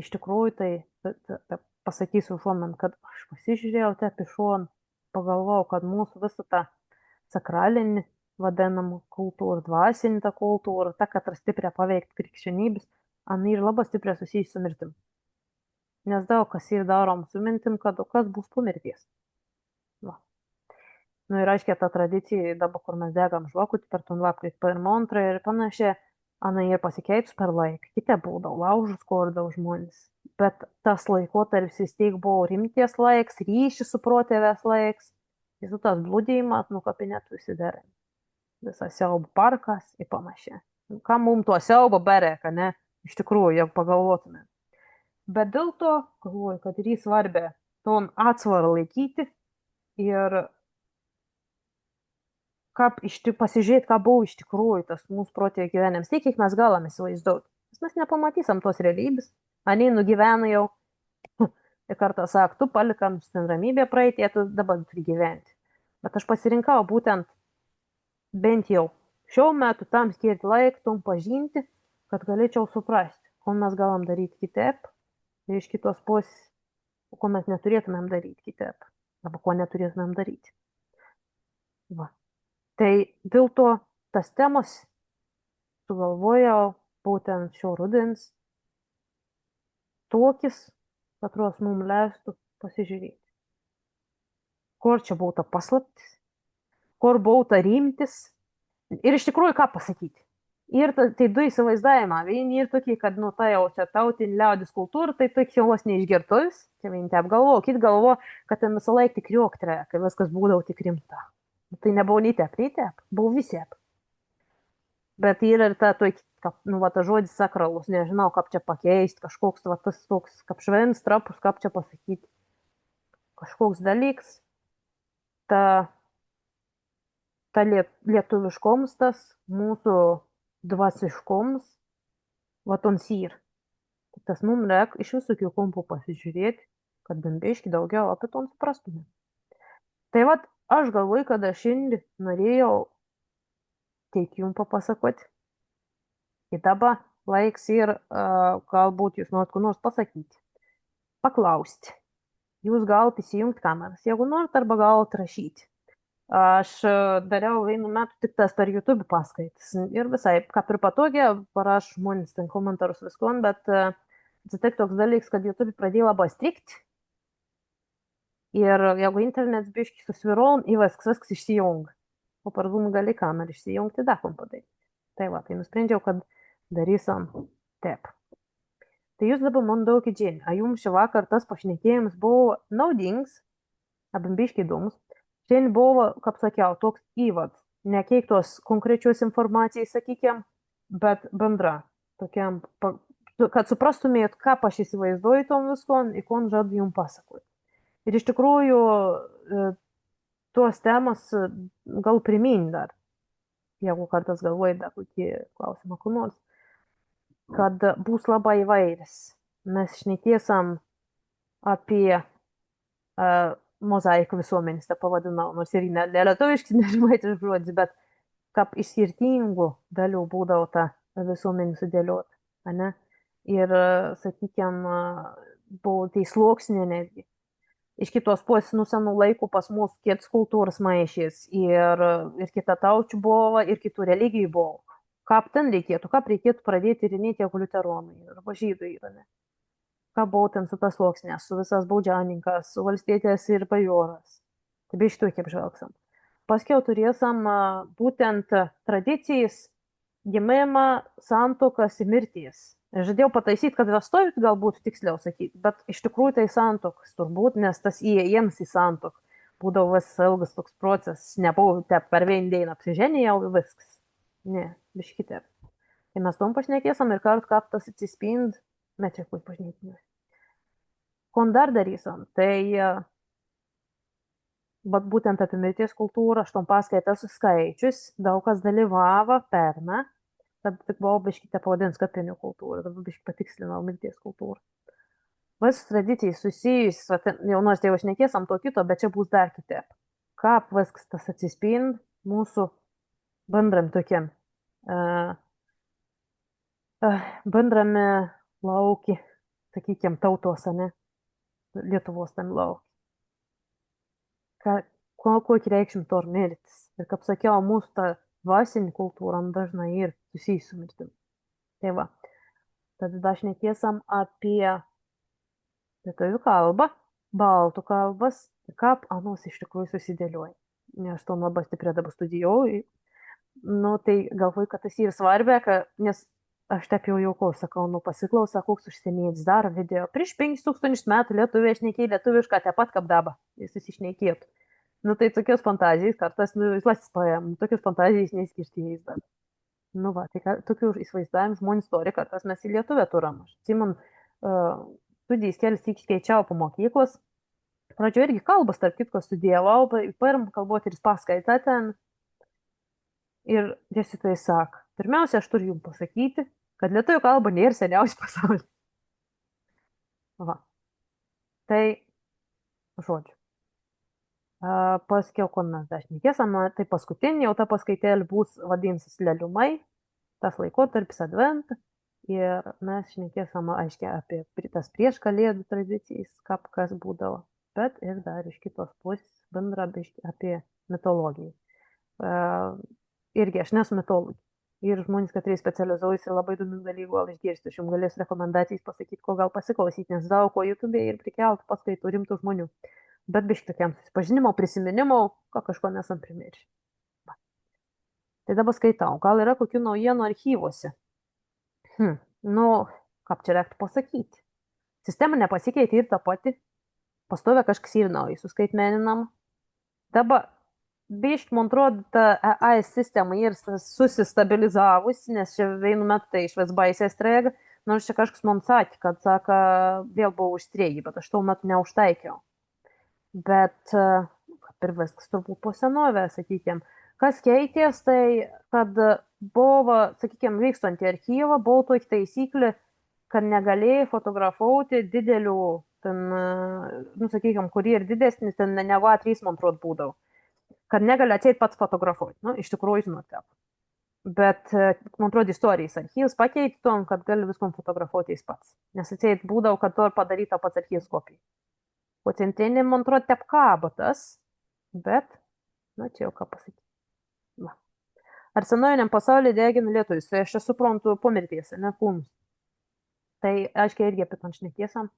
iš tikrųjų, pasakysiu šonan, kad aš pasižiūrėjau te apie šon, pagalvojau, kad mūsų visą tą sakralinį vadinamą kultūrą, dvasinį tą kultūrą, ta, kad yra stipriai paveikti krikščionybės, ana ir labai stipriai susijusi su mirtim. Nes daug kas ir darom su mintim, kad kas bus po mirties. Va. Nu ir aiškiai ta tradicija, dabar kur mes degam žvakutį per ton lapkritį, per montrą ir panašiai, ana ir pasikeitus per laiką. Kitą būdavo laužus, kordavo žmonės. Bet tas laikotarpis vis tiek buvo rimties laiks, ryšys su protėvės laiks. Visų tas blūdėjimas, nu kabinetų įsidarė. Visas siaubo parkas ir panašiai. Kam mums to siaubo bereka, ne? Iš tikrųjų, jeigu pagalvotume. Bet dėl to, galvoju, kad ir jį svarbia ton atsvarą laikyti ir pasižiūrėti, ką buvo iš tikrųjų tas mūsų protėvių gyvenimas. Tai, kiek mes galim įsivaizduoti. Mes nepamatysim tos realybės. Ani nugyvena jau. Ir kartą sako, tu palikam ten ramybę praeitį, tu dabar turi gyventi. Bet aš pasirinkau būtent bent jau šiuo metu tam skirti laiką, tom pažinti, kad galėčiau suprasti, ko mes galim daryti kitaip. Ir iš kitos pusės, ko mes neturėtumėm daryti kitaip. Arba ko neturėtumėm daryti. Va. Tai dėl to tas temas sugalvojau būtent šio rudens tokis, katros mums leistų pasižiūrėti. Kur čia būtų paslaptis, kur būtų rimtis ir iš tikrųjų ką pasakyti. Ir tai du įsivaizdavimą. Vieni ir tokie, kad nu tai jau čia tautinė liaudis kultūra, tai toks jau vos neišgirtojus. Čia vieni taip galvo, kit galvo, kad ten visą laiką tik rioktrė, kai viskas būdavo tik rimta. Tai nebuvo nei tep, buvo visiep. Bet yra ir ta, nu, va, ta žodis sakralus, nežinau, kaip čia pakeisti, kažkoks, va, tas toks, kaip švens, trapus, kaip čia pasakyti. Kažkoks dalyks, ta lietuviškoms tas, mūsų dvasiškoms, va, tons ir. Tas mums reikia iš visokių kampų pasižiūrėti, kad bent daugiau apie ton suprastume. Tai va, aš galvoju, kad aš šiandien norėjau tiek jums papasakoti. Ir dabar laiks ir galbūt jūs norit ko nors pasakyti. Paklausti. Jūs galite įsijungti kameras, jeigu norit, arba galite rašyti. Aš dariau vienu metu tik tas per YouTube paskaitas. Ir visai, kaip ir patogiai, parašo žmonės ten komentarus viskon, bet atsitik toks dalykas, kad YouTube pradėjo labai strikti. Ir jeigu internets biški susvirom, viskas išsijungia. O per Zoom gali kamerą išsijungti, dakom padaryti. Tai va, tai nusprendžiau, kad darysim taip. Tai jūs dabar man daug įdžiai. A jums šį vakar tas pašnekėjimas buvo naudingas, abimbiškai įdomus. Šiandien buvo, kaip sakiau, toks įvads. Ne kiek tos konkrečios informacijai, sakykime, bet bendra. Tokiam, kad suprastumėt, ką aš įsivaizduoju tom viskon, į kon žadu jums pasakoti. Ir iš tikrųjų, tuos temas gal priminti dar, jeigu kartas galvoja dar kokį klausimą, kur nors, kad bus labai įvairis. Mes šnekėsim apie mozaiką visuomenės, tą pavadinau, nors ir nelietuviškai, nežinau žodžius, bet kaip iš skirtingų dalių būdavo ta visuomenė sudėliota, ne? Ir, sakykime, buvo tai sluoksnė netgi. Iš kitos pusės, nuo senų laikų pas mus kitas kultūras maišės ir kita taučių buvo, ir kitų religijų buvo. Kaip ten reikėtų, kaip reikėtų pradėti tyrinėti, jeigu liuteronai arba žydai yra, ne? Ką buvo ten su tas sluoksnės, su visas baudžianinkas, su valstietės ir bajoras. Tai be šitų kaip žvelgsim. Paskiau turėsim būtent tradicijas, gimimą, santuokas ir mirties. Žadėjau pataisyti, kad vestovit galbūt tiksliau sakyti, bet iš tikrųjų tai santuokas turbūt, nes tas įėjimas į santuoką būdavo vis ilgas toks procesas, nebuvo per vieną dieną apsiženė jau viskas. Ne, biški taip. Tai mes tom pašnekėsim ir kart kaip tas atsispind, čia kur pašnekėsim. Kon dar darysim, tai bet būtent apie mirties kultūrą aš tom paskaitą suskaičius, daug kas dalyvavo pernai. Tad tik buvo biški te pavadins kapinių kultūra, dabar biški patikslinau mirties kultūrą. Visas tradicijas susijusias, jau nors jau šnekėsam to kito, bet čia bus dar kitaip. Kaip viskas tas atsispind mūsų bendram tokiam, bendrame lauki, sakykime, tautos, ne, Lietuvos tam lauki. Kokį reikšmį to ir mirtis. Ir kaip sakiau, mūsų ta dvasinė kultūra dažnai ir susijusi su mirtim. Tai va, tada šnekėsam apie lietuvių kalbą, baltų kalbas, ir kaip anos iš tikrųjų susidėlioja. Aš to labai stipriai dabar studijuoju. Nu, tai galvoju, kad tas yra svarbia, nes aš taip jau jauku sakau, nu pasiklausau, koks užsienietis daro video. Prieš 5000 metų lietuviai šnekėjo lietuvišką, taip pat kaip dabar, jis susišnekėtų. Nu, tai tokios fantazijos, kartais, nu, lasis paėm, tokios fantazijos neįskirti dar. Nu, va, tai tokių įsivaizdavimų žmonės turi, kartais mes į Lietuvę turam. Aš atsimenu, studijas kelias tik skaičiau po mokyklos. Pradžioje irgi kalbas, tarp kitko, studijavau, pirmą kalbotyris paskaitą ten. Ir dėstytojai sako, pirmiausia, aš turiu jums pasakyti, kad lietuvių kalba nėra seniausia pasaulyje. Va. Tai, žodžiu. Paskiau, ko mes dažnykėsam, tai paskutinė jau ta paskaitėlė bus vadinsis Leliumai, tas laikotarpis Adventą. Ir mes šnekėsam, aiškiai, apie tas prieš kalėdų tradicijas, kaip kas būdavo. Bet ir dar iš kitos pusės bendra apie mitologiją. Irgi aš nesu mitologija. Ir žmonės, katrai specializuojasi labai įdomių dalykų, gal išgirsti. Aš jums galėsiu rekomendacijas pasakyti, ko gal pasiklausyti, nes daug ko YouTube'e ir prikeltų paskaitų rimtų žmonių. Bet biškai tokiam susipažinimo, prisiminimo, ko kažko nesam primiršę. Tai dabar skaitau. Gal yra kokių naujienų archyvuose? Nu, kaip čia reiktų pasakyti. Sistema nepasikeitė ir ta pati. Pastovė kažkas ir nauja, suskaitmeninam. Dabar biškai, man atrodo, ta AS sistema ir susistabilizavusi, nes čia vienu metu tai išvis baisiai strėga. Nors čia kažkas man sakė, kad, saka, vėl buvo užstrėgi, bet aš tuo metu neužtaikiau. Bet, kaip ir viskas turbūt po senovę, sakykime, kas keitės, tai, kad buvo, sakykime, vykstant į archyvą, buvo tokia taisyklė, kad negalėjai fotografuoti didelių, ten, nu, sakykime, kurie ir didesnis, ten negu A3, man atrodo, būdavo. Kad negali atseit pats fotografuoti. Nu, iš tikrųjų, žinote. Bet, man atrodo, istorijos archyvas pakeitė tom, kad gali viskom fotografuoti jis pats. Nes atseit būdavo, kad to ir padaryta pats archyvas kopija. O centrinė, man atrodo, tep kabo tas, bet, na, čia jau ką pasakyti. Va. Ar senojiniam pasaulyje degina lietuvis? Tai aš čia suprantu po mirties, ne kūnus. Tai, aiškiai, irgi apie ten šnekėsam.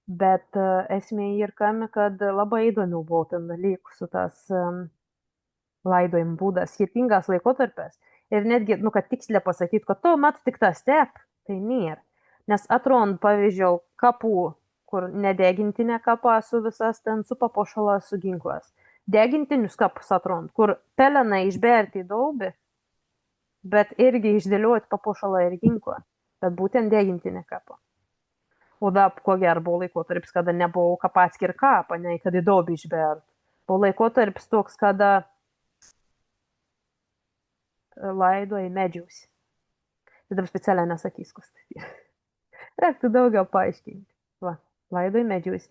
Bet esmė ir kame, kad labai įdomių buvo ten dalykų su tas laidojimų būdas, skirtingas laikotarpės. Ir netgi, nu, kad tiksliai pasakyti, kad tuo metu tik tas step, tai nėra. Nes atrodo, pavyzdžiui, kapų, kur nedegintinė kapa su visas ten su papuošalas, su ginklas. Degintinius kapus atrodo, kur pelenai išberti į daubį, bet irgi išdėlioti papuošalą ir ginklą. Bet būtent degintinė kapa. O da, ko gero, buvo laikotarpis, kada nebuvo kapatski ir kapą, ne, kad į daubį išberti. Buvo laikotarpis toks, kada laidoja medžius. Tai dar specialiai nesakys, kas tai yra. Reiktų daugiau paaiškinti. Va, laidoja medžius.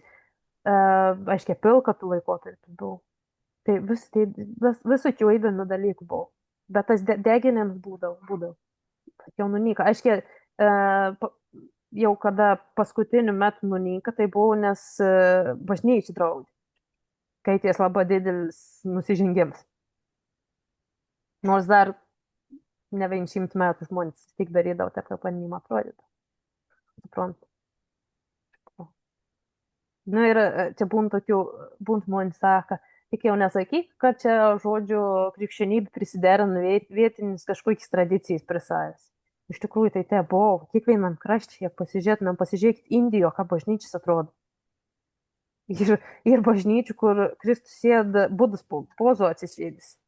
Aiškiai, pilkatų laikotarpis buvo. Tai visokių įdomių dalykų buvo. Bet tas deginimas būdavo. Jau nunyka. Aiškiai, jau kada paskutiniu metu nunyka, tai buvo, nes bažnyčia draudė. Kai ties labai didelis nusižengimas. Nors dar ne 100 metų žmonės tik darydavo taip, kaip panim atrodytų. Suprantu. Nu ir čia būnt žmonės sako, tik jau nesakyk, kad čia, žodžiu, krikščionybė prisiderina vietinis kažkokiais tradicijas prie savęs. Iš tikrųjų, tai te buvo, kiekvienam krašte, jeigu pasižiūrėkit Indijoje, ką bažnyčias atrodo. Ir bažnyčių, kur Kristus sėda Budos pozo atsisėdis.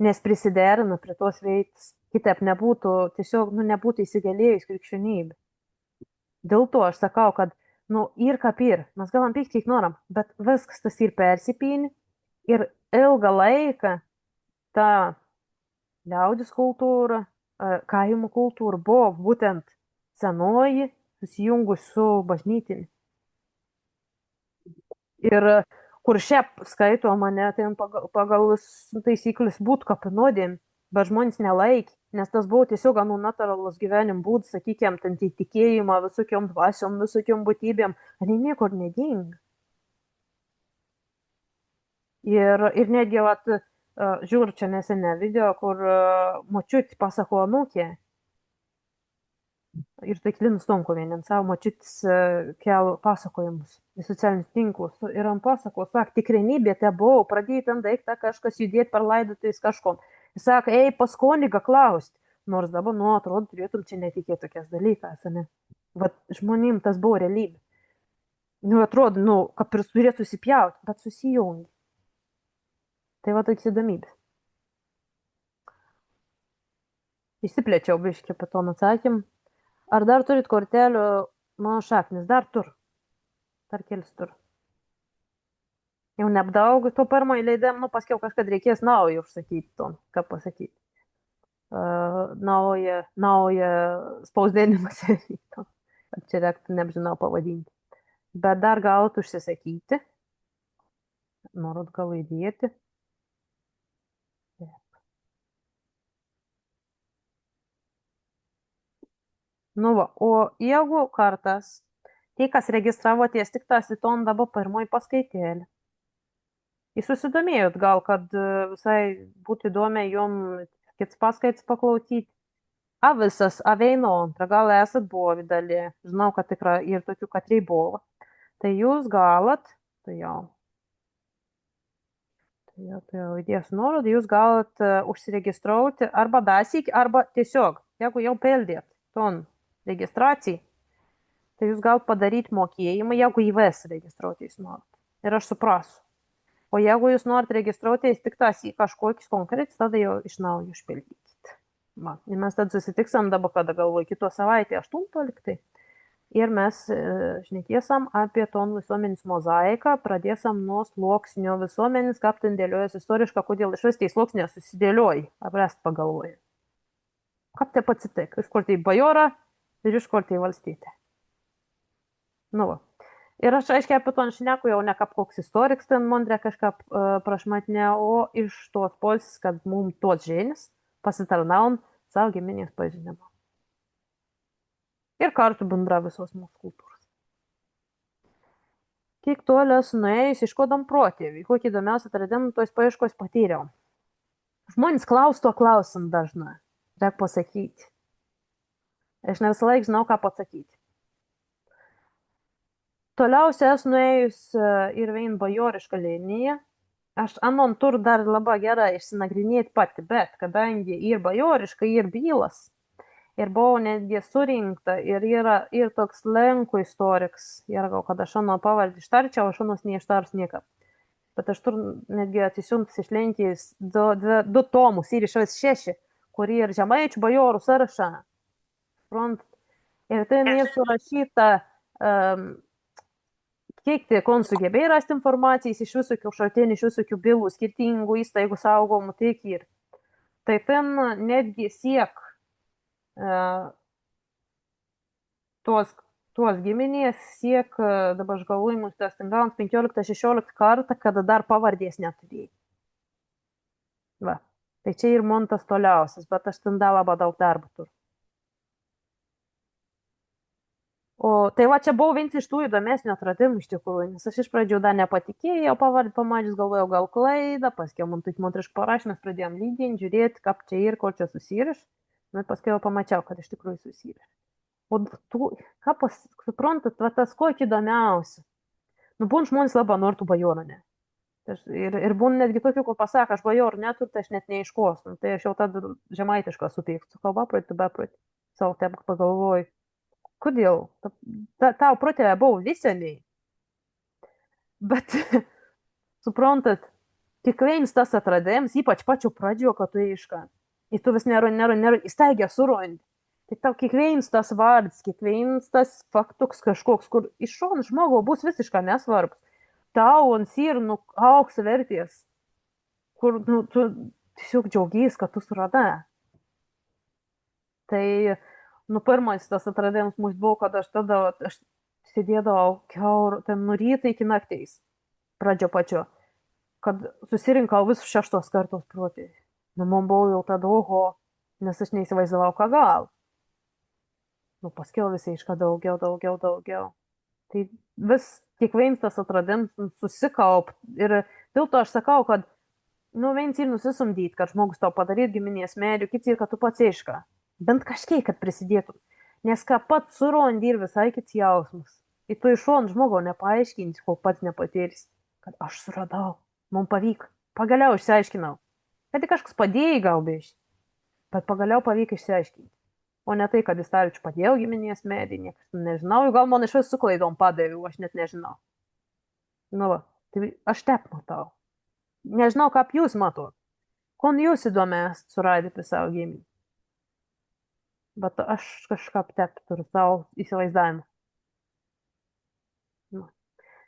Nes prisiderina prie tos veitis. Kitaip nebūtų, tiesiog, nu, nebūtų įsigalėjus krikščionybė. Dėl to aš sakau, kad, nu, ir kaip ir, mes galim pykti, kiek noram, bet viskas tas ir persipynė. Ir ilgą laiką ta liaudis kultūra, kaimo kultūra buvo būtent senoji susijungus su bažnytinė. Ir kur šiaip skaitoma, ne, ten pagal taisyklės būtų kapinodėm, bet žmonės nelaikė, nes tas buvo tiesiog anu natūralus gyvenim būdas, sakykime, ten tikėjimą visokiom dvasiom, visokiom būtybėm, ani niekur nedinga. Ir netgi, vat, žiūriu čia nesenę video, kur močiutė pasako anūkė, ir tai Linas Tomkuvienė savo močiutės kel pasakojimus į socialinius tinklus. Ir ant pasako, sak, tikrenybė te buvo, pradėjai ten daikta kažkas judėti per laidotais kažkom. Jis sako, ei, pas konigą klausti. Nors dabar, nu, atrodo, turėtum čia netikėti tokias dalykas, ne? Vat žmonėm tas buvo realybė. Nu, atrodo, nu, kaip ir turėtų susipjauti, bet susijungi. Tai va toks įdomybės. Išsiplėčiau biškį apie tom atsakym. Ar dar turit kortelių mano šaknis? Dar tur. Dar kelis tur. Jau neapdaug to pirmo įleidėm, nu paskiau kažkad reikės naują užsakyti tom, ką pasakyti. Naują spausdinimą serijų. Čia reiktų neapžinau pavadinti. Bet dar galit užsisakyti. Norot gal įdėti. Nu va, o jeigu kartas, tai kas registravoties tik tas į ton dabar pirmoji paskaitėlė. Jūs susidomėjot gal, kad visai būtų įdomi jom kits paskaitas paklausyti. A visas, a veino antrą, gal esat buvo vidalė. Žinau, kad tikrai ir tokių katriai buvo. Tai jūs galat, tai jau įdėsiu nuorodą, jūs galat užsiregistruoti arba dasyk, arba tiesiog, jeigu jau peldėt ton registracijai, tai jūs gal padaryti mokėjimą, jeigu įves registruotis norit. Ir aš suprasiu. O jeigu jūs norit registruotis tik tas į kažkokius konkretus, tada jau iš naujo išpildykit. Ir mes tada susitiksim dabar, kada galvoju, kito savaitę 18. Ir mes šnekėsim apie ton visuomenės mozaiką, pradėsim nuo sluoksnio visuomenės, kaip ten dėliojas istoriškai, kodėl iš vis tai sluoksnio susidėlioja, aprest pagalvoja. Kaip taip atsitik? Iš kur tai bajora ir iš kur tai valstytė. Nu va. Ir aš aiškiai apie to šneku jau ne kaip koks istorikas ten Mondrė kažką prašmatnė, o iš tos pusės, kad mums tos žinias pasitarnaun savo giminės pažinimą. Ir kartu bendra visos mūsų kultūros. Kiek toli esu nuėjus, iškodam protėvį, kokį įdomiausią atradimą tos paieškos patyriau. Žmonės to klausim dažnai, reik pasakyti. Aš ne visą laiką žinau, ką pasakyti. Toliausiai esu nuėjus ir vein bajorišką liniją. Aš anon tur dar labai gerai išsinagrinėti pati, bet kadangi ir bajoriška, ir bylas, ir buvo netgi surinkta, ir yra ir toks lenkų istorikas, ir gal kada šano pavardį ištarčiau, o šanos neištars niekam. Bet aš tur netgi atsisiuntas iš Lenkijos du tomus, ir iš vis 6, kurie ir žemaičių bajorų sąrašą. Ir ten yra surašyta, kiek tie kon sugebėjo rasti informacijas iš visokių šaltinių, iš visokių bylų, skirtingų įstaigų saugomų, tiek ir. Tai ten netgi siek tuos giminės siek, dabar aš galvoju, mums tas gal 15-16 kartą, kada dar pavardės neturėjai. Va. Tai čia ir montas toliausias, bet aš ten dar labai daug darbo turiu. O tai va, čia buvo vienas iš tų įdomesnių atradimų iš tikrųjų, nes aš iš pradžių dar nepatikėjau pavardį pamačius, galvojau gal klaidą, paskiau man taip montriškai parašė, mes pradėjom lydinti, žiūrėti, kaip čia ir ko čia susiriš, bet paskiau pamačiau, kad iš tikrųjų susiriš. O tu, ką suprantat, va tas kokį įdomiausia. Nu, būn žmonės labai nortų bajorą, ne? Ir būn netgi tokių, kur pasako, aš bajorų neturiu, tai aš net neiškos. Nu, tai aš jau tada žemaitišką supykstu, kalba proti, beproti. Savo taip pagalvoju. Kodėl? Tau protėvė buvo viseniai. Bet, suprantat, kiekvienas tas atradimas, ypač pačiu pradžio, kad tu išką. Ir tu vis įstaigia surandi. Tai tau kiekvienas tas vardas, kiekvienas tas faktuks kažkoks, kur iš šono žmogo bus visiškai nesvarbus. Tau ons ir, nu, auksa verties, kur, nu, tu tiesiog džiaugies, kad tu suradai. Tai, nu, pirmas tas atradimas mūsų buvo, kad aš sėdėdavau ten nuo ryto iki naktais, pradžio pačio, kad susirinkau visus 6 kartus protėvių. Nu, man buvo jau tada oho, nes aš neįsivaizdavau, ką gal. Nu, paskiau visai išką daugiau. Tai vis kiekvienas tas atradimas susikaup. Ir dėl to aš sakau, kad, nu, viens ir nusisumdyti, kad žmogus tau padaryti giminės medžių, kits ir kad tu pats išką. Bent kažkiek, kad prisidėtum. Nes ką pats surondi ir visai kits jausmas. Ir tu iš šon žmogo nepaaiškinsi, kol pats nepatyrsi. Kad aš suradau, man pavyko. Pagaliau išsiaiškinau. Kad tik kažkas padėjai galbiai. Bet pagaliau pavyko išsiaiškinti. O ne tai, kad į stalčių padėjau giminės medį, niekas nežinau. Gal man iš vis su klaidom padėjau, aš net nežinau. Nu, va, tai aš tep matau. Nežinau, kaip jūs matot. Kon jūs įdomės suradę apie savo giminį. Bet aš kažkaip tep turiu savo įsivaizdavimą. Nu.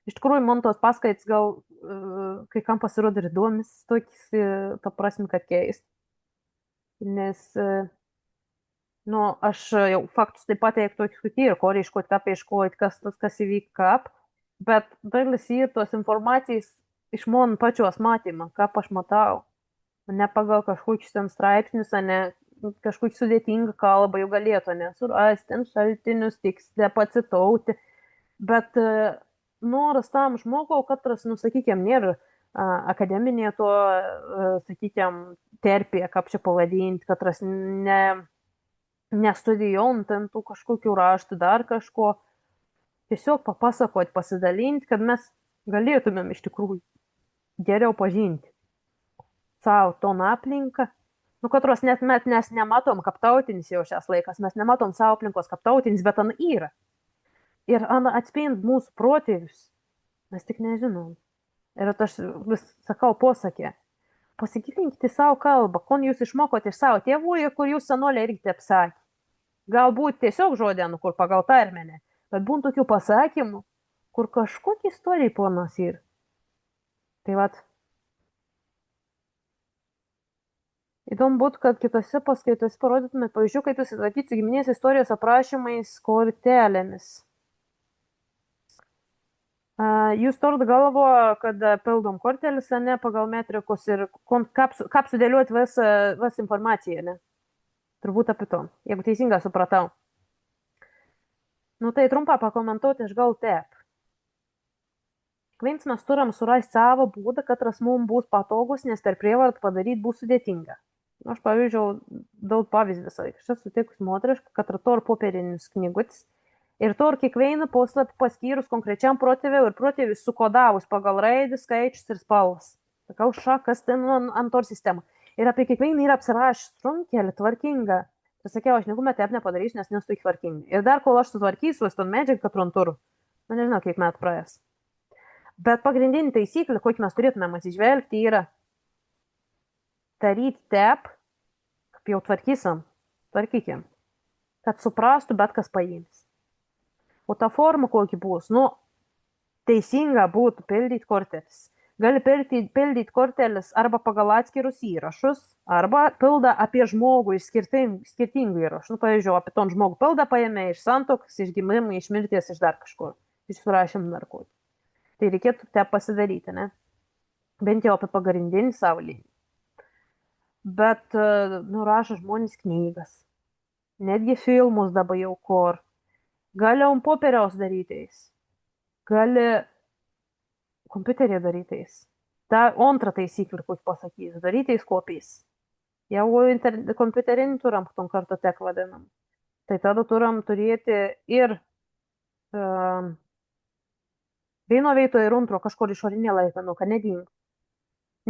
Iš tikrųjų, man tos paskaitos gal kai kam pasirodo ir įdomis, tokis, ta prasme, kad keist. Nes, nu, aš jau faktus taip pateikti tokius, kad ir ko reiškoti, ką paieškoti, kas įvyk kap. Bet dalis ir tos informacijos iš man pačios matymą, ką aš matau. Ne pagal kažkokius ten straipsnius, ne kažkokį sudėtingą kalbą jau galėtų nesurasti, ten šaltinius, tiksliai pacitauti. Bet noras tam žmogau, katras, nu, sakykime, nėra akademinė to, sakykime, terpė, kaip čia pavadinti, katras nestudijuojant ten tų kažkokių raštų, dar kažko. Tiesiog papasakoti, pasidalinti, kad mes galėtumėm iš tikrųjų geriau pažinti savo toną aplinką. Nu, katros net mes nematom kaip tautinis jau šias laikas, mes nematom savo aplinkos kaip tautinis, bet ana yra. Ir ana atspindi mūsų protėvius. Mes tik nežinom. Ir aš vis sakau posakė. Pasigilinkite savo kalbą, kon jūs išmokote iš savo tėvų, kur jūs senolė irgi taip sakė. Galbūt tiesiog žodėnų, kur pagal tarmenę. Bet būn tokių pasakymų, kur kažkokia istorija ponas yra. Tai vat. Įdomu būtų, kad kitose paskaitose parodytume pavyzdžių, kaip jūs atsakyti giminės istorijos aprašymais kortelėmis. Jūs turit galvo, kad pildom kortelis, ne, pagal metrikus ir kaip sudėliuoti visą informaciją, ne? Turbūt apie to, jeigu teisingai supratau. Nu, tai trumpą pakomentuoti aš gal taip. Kiekvienas mes turim surasti savo būdą, katras mums bus patogus, nes per prievartą padaryti bus sudėtinga. Aš, pavyzdžiui, daug pavyzdį visą laiką. Aš sutikus moterišką, kad tur popierinis knygutis. Ir tur kiekvieną puslapį paskyrus konkrečiam protėviui ir protėviui sukodavus pagal raidį, skaičius ir spalvas. Sakau, šakas ten ant tor sistemą. Ir apie kiekvieną yra apsirašęs trunkelį, tvarkinga. Ir sakiau, aš niekuomet taip nepadarysiu, nes nesu tik tvarkinga. Ir dar kol aš sutvarkysiu, aš ton medžiagą, kad turiu, man nežinau, kiek metų praėjęs. Bet pagrindinė taisyklė, kokį mes turėtumėm atsižvelgti, yra daryti taip, kaip jau tvarkykim, kad suprastų bet kas paims. O ta forma kokį bus, nu, teisinga būtų pildyti kortelis. Gali pildyti kortelis arba pagal atskirus įrašus, arba pilda apie žmogų iš skirtingų įrašų. Nu, pavyzdžiui, apie ton žmogų pilda paėmė iš santuokos, iš gimimo, iš mirties, iš dar kažkur. Iš surašym narkotikų. Tai reikėtų te pasidaryti, ne? Bent jau apie pagrindinį savo liniją. Bet, nu, rašo žmonės knygas. Netgi filmus dabar jau kur. Gali ant popieriaus darytais. Gali kompiuterį darytais. Ta antra taisyklė, kokį pasakys. Darytais kopijas. Jau kompiuterinį turam tom kartotek vadinam. Tai tada turam turėti ir vieno veito ir antro kažkur išorinė laikmenuką, nedingų.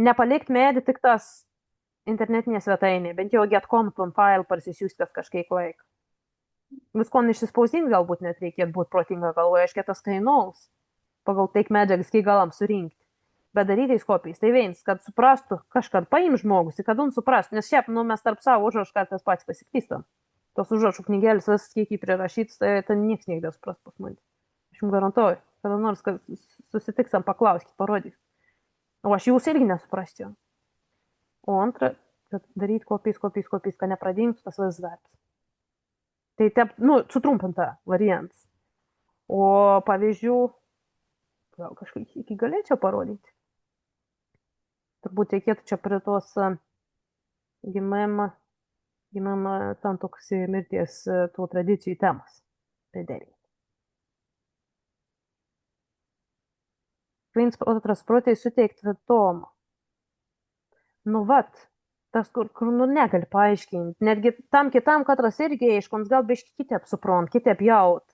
Nepalikt medį tik tas internetinė svetainė, bent jau get.com file parsisiųstas kažkiek laiko. Visko išsispausdinti galbūt net reikėtų būti protinga galvoje, aiškiai tas kainuos. Pagal teik medžiagas, kai galam surinkti. Bet darytais kopijas. Tai viens, kad suprastų, kažkad paim žmogus, kad un suprastų. Nes šiaip, nu, mes tarp savo užrašų kartais patys pasiklystam. Tos užrašų knygelės visas kiek į prirašytas, tai ten nieks neįdės suprast pas mane. Aš jums garantuoju. Kada nors, kad susitiksam, paklauskit, parodyk. O aš jūs irgi nesuprasčiau. O antra, kad daryti kopijas, kad nepradingtų tas visas darbas. Tai nu, sutrumpinta variantas. O pavyzdžių, gal kažkaip iki galėčiau parodyti. Turbūt reikėtų čia prie tos gimimo, santuokos ir mirties tų tradicijų temos pridaryti. Principo otras protei suteikti vietomą. Nu, vat, tas, kur nu, negali paaiškinti. Netgi tam kitam katras irgi aiškons, gal biški kitaip suprant, kitaip jaut.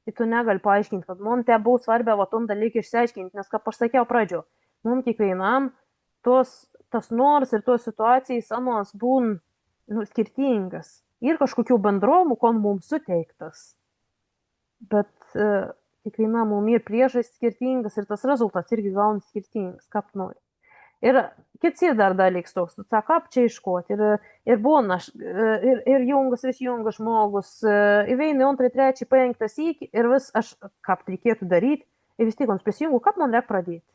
Tai tu negali paaiškinti, kad mums te buvo svarbia va tom dalykį išsiaiškinti, nes, kaip aš sakiau pradžio, mums kiekvienam tas nors ir tos situacijas anos būn nu, skirtingas. Ir kažkokių bendromų, kon mums suteiktas. Bet kiekvienam mums ir priežastis skirtingas ir tas rezultatas irgi gauna skirtingas, kaip nori. Ir kits ir dar dalyks toks, tu sako, kaip čia iškoti, ir būna, ir jungas, vis jungas žmogus, į vieną, antrą, trečią, penktą sykį, ir vis aš, kaip reikėtų daryti, ir vis tik mums prisijungu, kaip man reikia pradėti.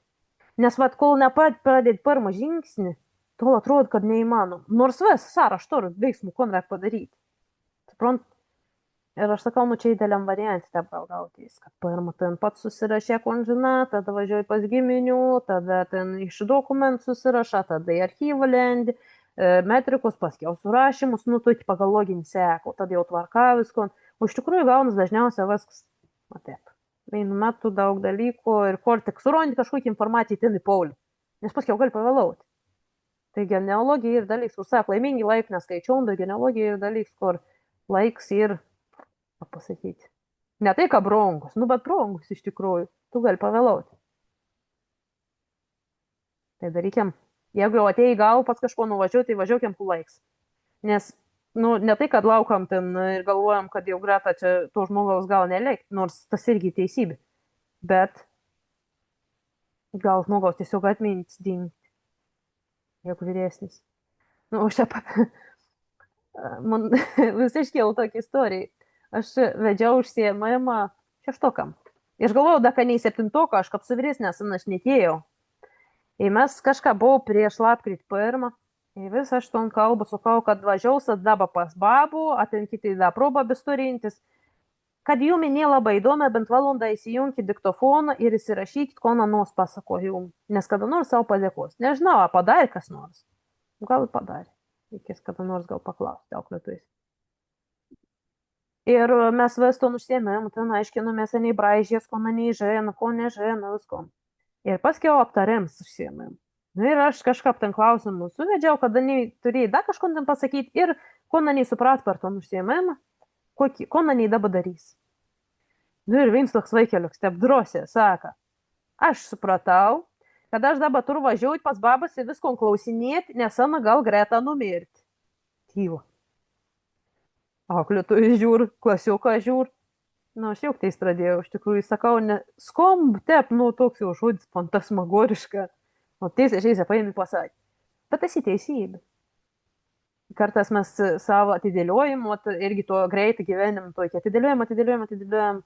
Nes, vat, kol nepradėti pirmą žingsnį, tol atrodo, kad neįmanoma. Nors vis, sąraš turiu veiksmų, ko reikia padaryti. Suprant? Ir aš sakau, nu čia įdėliam variantį taip gal gautis, kad pirmą ten pats susirašė konžiną, tada važiuoji pas giminių, tada ten iš dokumentų susirašą, tada į archyvą lendi, metrikus, paskiau surašymus, nu tu iki pagal loginį seko, tada jau tvarka visko. O iš tikrųjų gaunas dažniausiai viskas, o taip, vienu metu daug dalykų ir kur tik surandi kažkokią informaciją ten į paulį, nes paskiau gali pavėlauti. Tai genealogija ir dalyks, kur sako, laimingi laik neskaičiau, bet genealogija ir dalyks, kur laiks ir pasakyti. Ne tai, ką brangus, nu, bet brangus iš tikrųjų. Tu gali pavėlauti. Tai darykim. Jeigu jau atėjai gal pas kažko nuvažiuoti, tai važiuokim ku laiks. Nes, nu, ne tai, kad laukam ten ir galvojam, kad jau greta čia to žmogaus gal neleik, nors tas irgi teisybė. Bet gal žmogaus tiesiog atmintis dingti. Jeigu vyresnis. Nu, aš čia man vis iškėlau tokią istoriją. Aš vedžiau užsiėmimą šeštokam. Ir aš galvojau, da, kad nei septintoką, aš kaip su vyresnės aš netėjau. Ir mes kažką buvau prieš lapkritį pirmą. Ir vis aš ton kalbą sukau, kad važiaus atdaba pas babų, atenkite į da probą besturintis. Kad jums nelabai įdomu, bent valandą įsijungti diktofoną ir įsirašykit, ko nanos pasako jums. Nes kada nors savo padėkos. Nežinau, padarė kas nors. Gal padarė. Reikės kada nors gal paklausti, auklėtojais. Ir mes vis to užsiėmėm, ten aiškinomės, nei braižės, ko nežino, ko nežino, visko. Ir paskiau aptarėm užsiėmėm. Nu ir aš kažkaip ten klausimų suvedžiau, kada turėjai dar kažko ten pasakyti ir ko suprat per to užsiėmėm, ko dabar darys. Nu ir vienas toks vaikeliuks, taip drosė, sako, aš supratau, kad aš dabar turiu važiuoti pas babas ir visko klausinėti, nes ana gal greta numirti. Tyvo. Auklėtojai žiūr, klasiuką žiūr. Nu, aš jau tais pradėjau, iš tikrųjų, sakau, ne, skomb, tep, nu, toks jau žodis fantasmagoriška. O teisė šiais paėmė pasakė. Bet tas į teisybę. Kartais mes savo atidėliojim, irgi to greitą gyvenimą, tokį atidėliojam.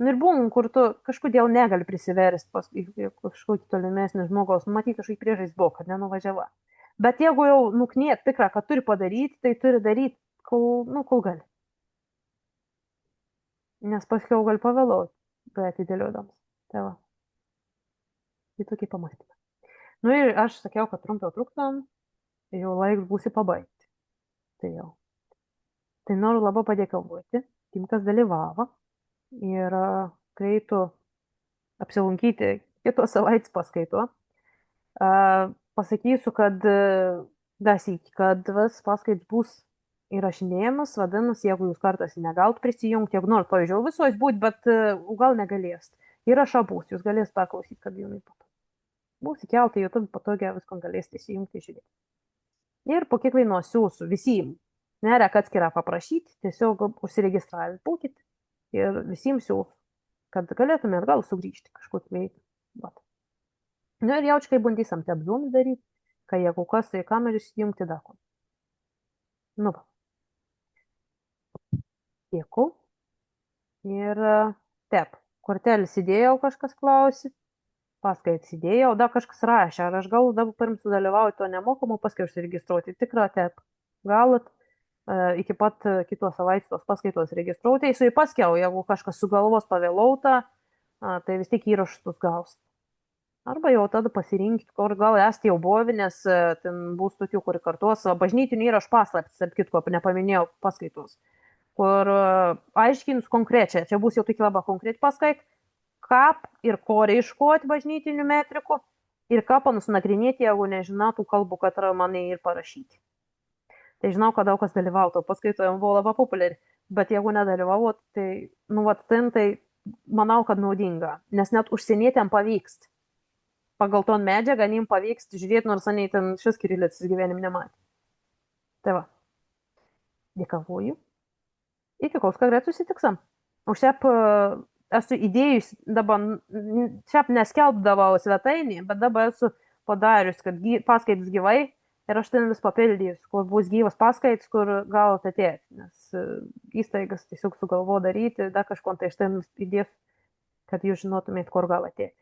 Nu ir būm, kur tu kažkodėl negali prisiversti pas kažkokį tolimesnį žmogaus, matyti kažkokį priežastį buvo, kad nenuvažiava. Bet jeigu jau nuknėt tikrą, kad turi padaryti, tai turi daryti. Kol gali. Nes paskiau gali pavėlauti, bet atidėliodams. Tai va. Tai tokį pamastymą. Nu ir aš sakiau, kad trumpiau truktam, jau laiks būsi pabaigti. Tai jau. Tai noriu labai padėkoti tiem, kas dalyvavo. Ir greitų apsilankyti kitos savaitės paskaito. Pasakysiu, kad vis paskaitos bus įrašinėjimas, vadinasi, jeigu jūs kartais negalit prisijungti, jeigu norit pavyzdžiui visos būti, bet gal negalės. Įrašą bus, jūs galės paklausyti, kad jums patogu. Bus įkelti YouTube patogiai, visko galėsite įsijungti ir žiūrėti. Ir po kiekvienos jūsų visiems nereikia atskirą paprašyti, tiesiog užsiregistravę būkit ir visiems jūsų, kad galėtumėt gal sugrįžti kažkokį veiklą. Nu ir jaučiai bandysim te apzoomį daryti, kai jeigu kas į kamerą įsijungti dar. Nu va. Dėkui. Ir taip, kortelės įdėjau, kažkas klausė, paskaitas įdėjau, dar kažkas rašė, ar aš gal dabar pirms sudalyvauju to nemokamų, paskui užsiregistruoti. Tikra taip, galit. iki pat kitos savaitės tos paskaitos registruotis. Ir paskiau, jeigu kažkas sugalvos pavėlauta, tai vis tik įrašus gaus. Arba jau tada pasirinkti, kur gal esti jau buvę, nes ten bus tokių, kur kartuos bažnytinių įrašų paslaptis, tarp kitko, nepaminėjau paskaitos, kur aiškins konkrečiai, čia bus jau tokia labai konkreti paskait, kaip ir ko reiškoti bažnytinių metrikų ir ką panusinagrinėti, jeigu nežinotų kalbų, kad man ir parašyti. Tai žinau, kad daug kas dalyvautų, paskaitoje buvo labai populiari, bet jeigu nedalyvavo, tai, nu, vat, tai manau, kad naudinga, nes net užsienietėm pavyks. Pagal ton medžiagą, jiems pavyks žiūrėti, nors aniai ten šis kirilicas gyvenim nematė. Tai va, dėkavoju. Iki koks greit susitiksam. O šiaip esu įdėjus, dabar šiaip neskelbdavau svetainį, bet dabar esu padarius, kad paskaitis gyvai ir aš ten vis papildys, kur bus gyvas paskaitis, kur galite atėti, nes įstaigas tiesiog sugalvo daryti, dar kažko tai aš ten įdės, kad jūs žinotumėt, kur gal atėti.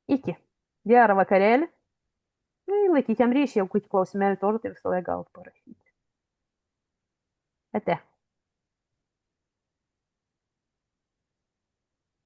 Iki. Gerą vakarėlį. Laikykiam ryšį, jeigu klausimėlį turite, visą laiką galite parašyti. Ate.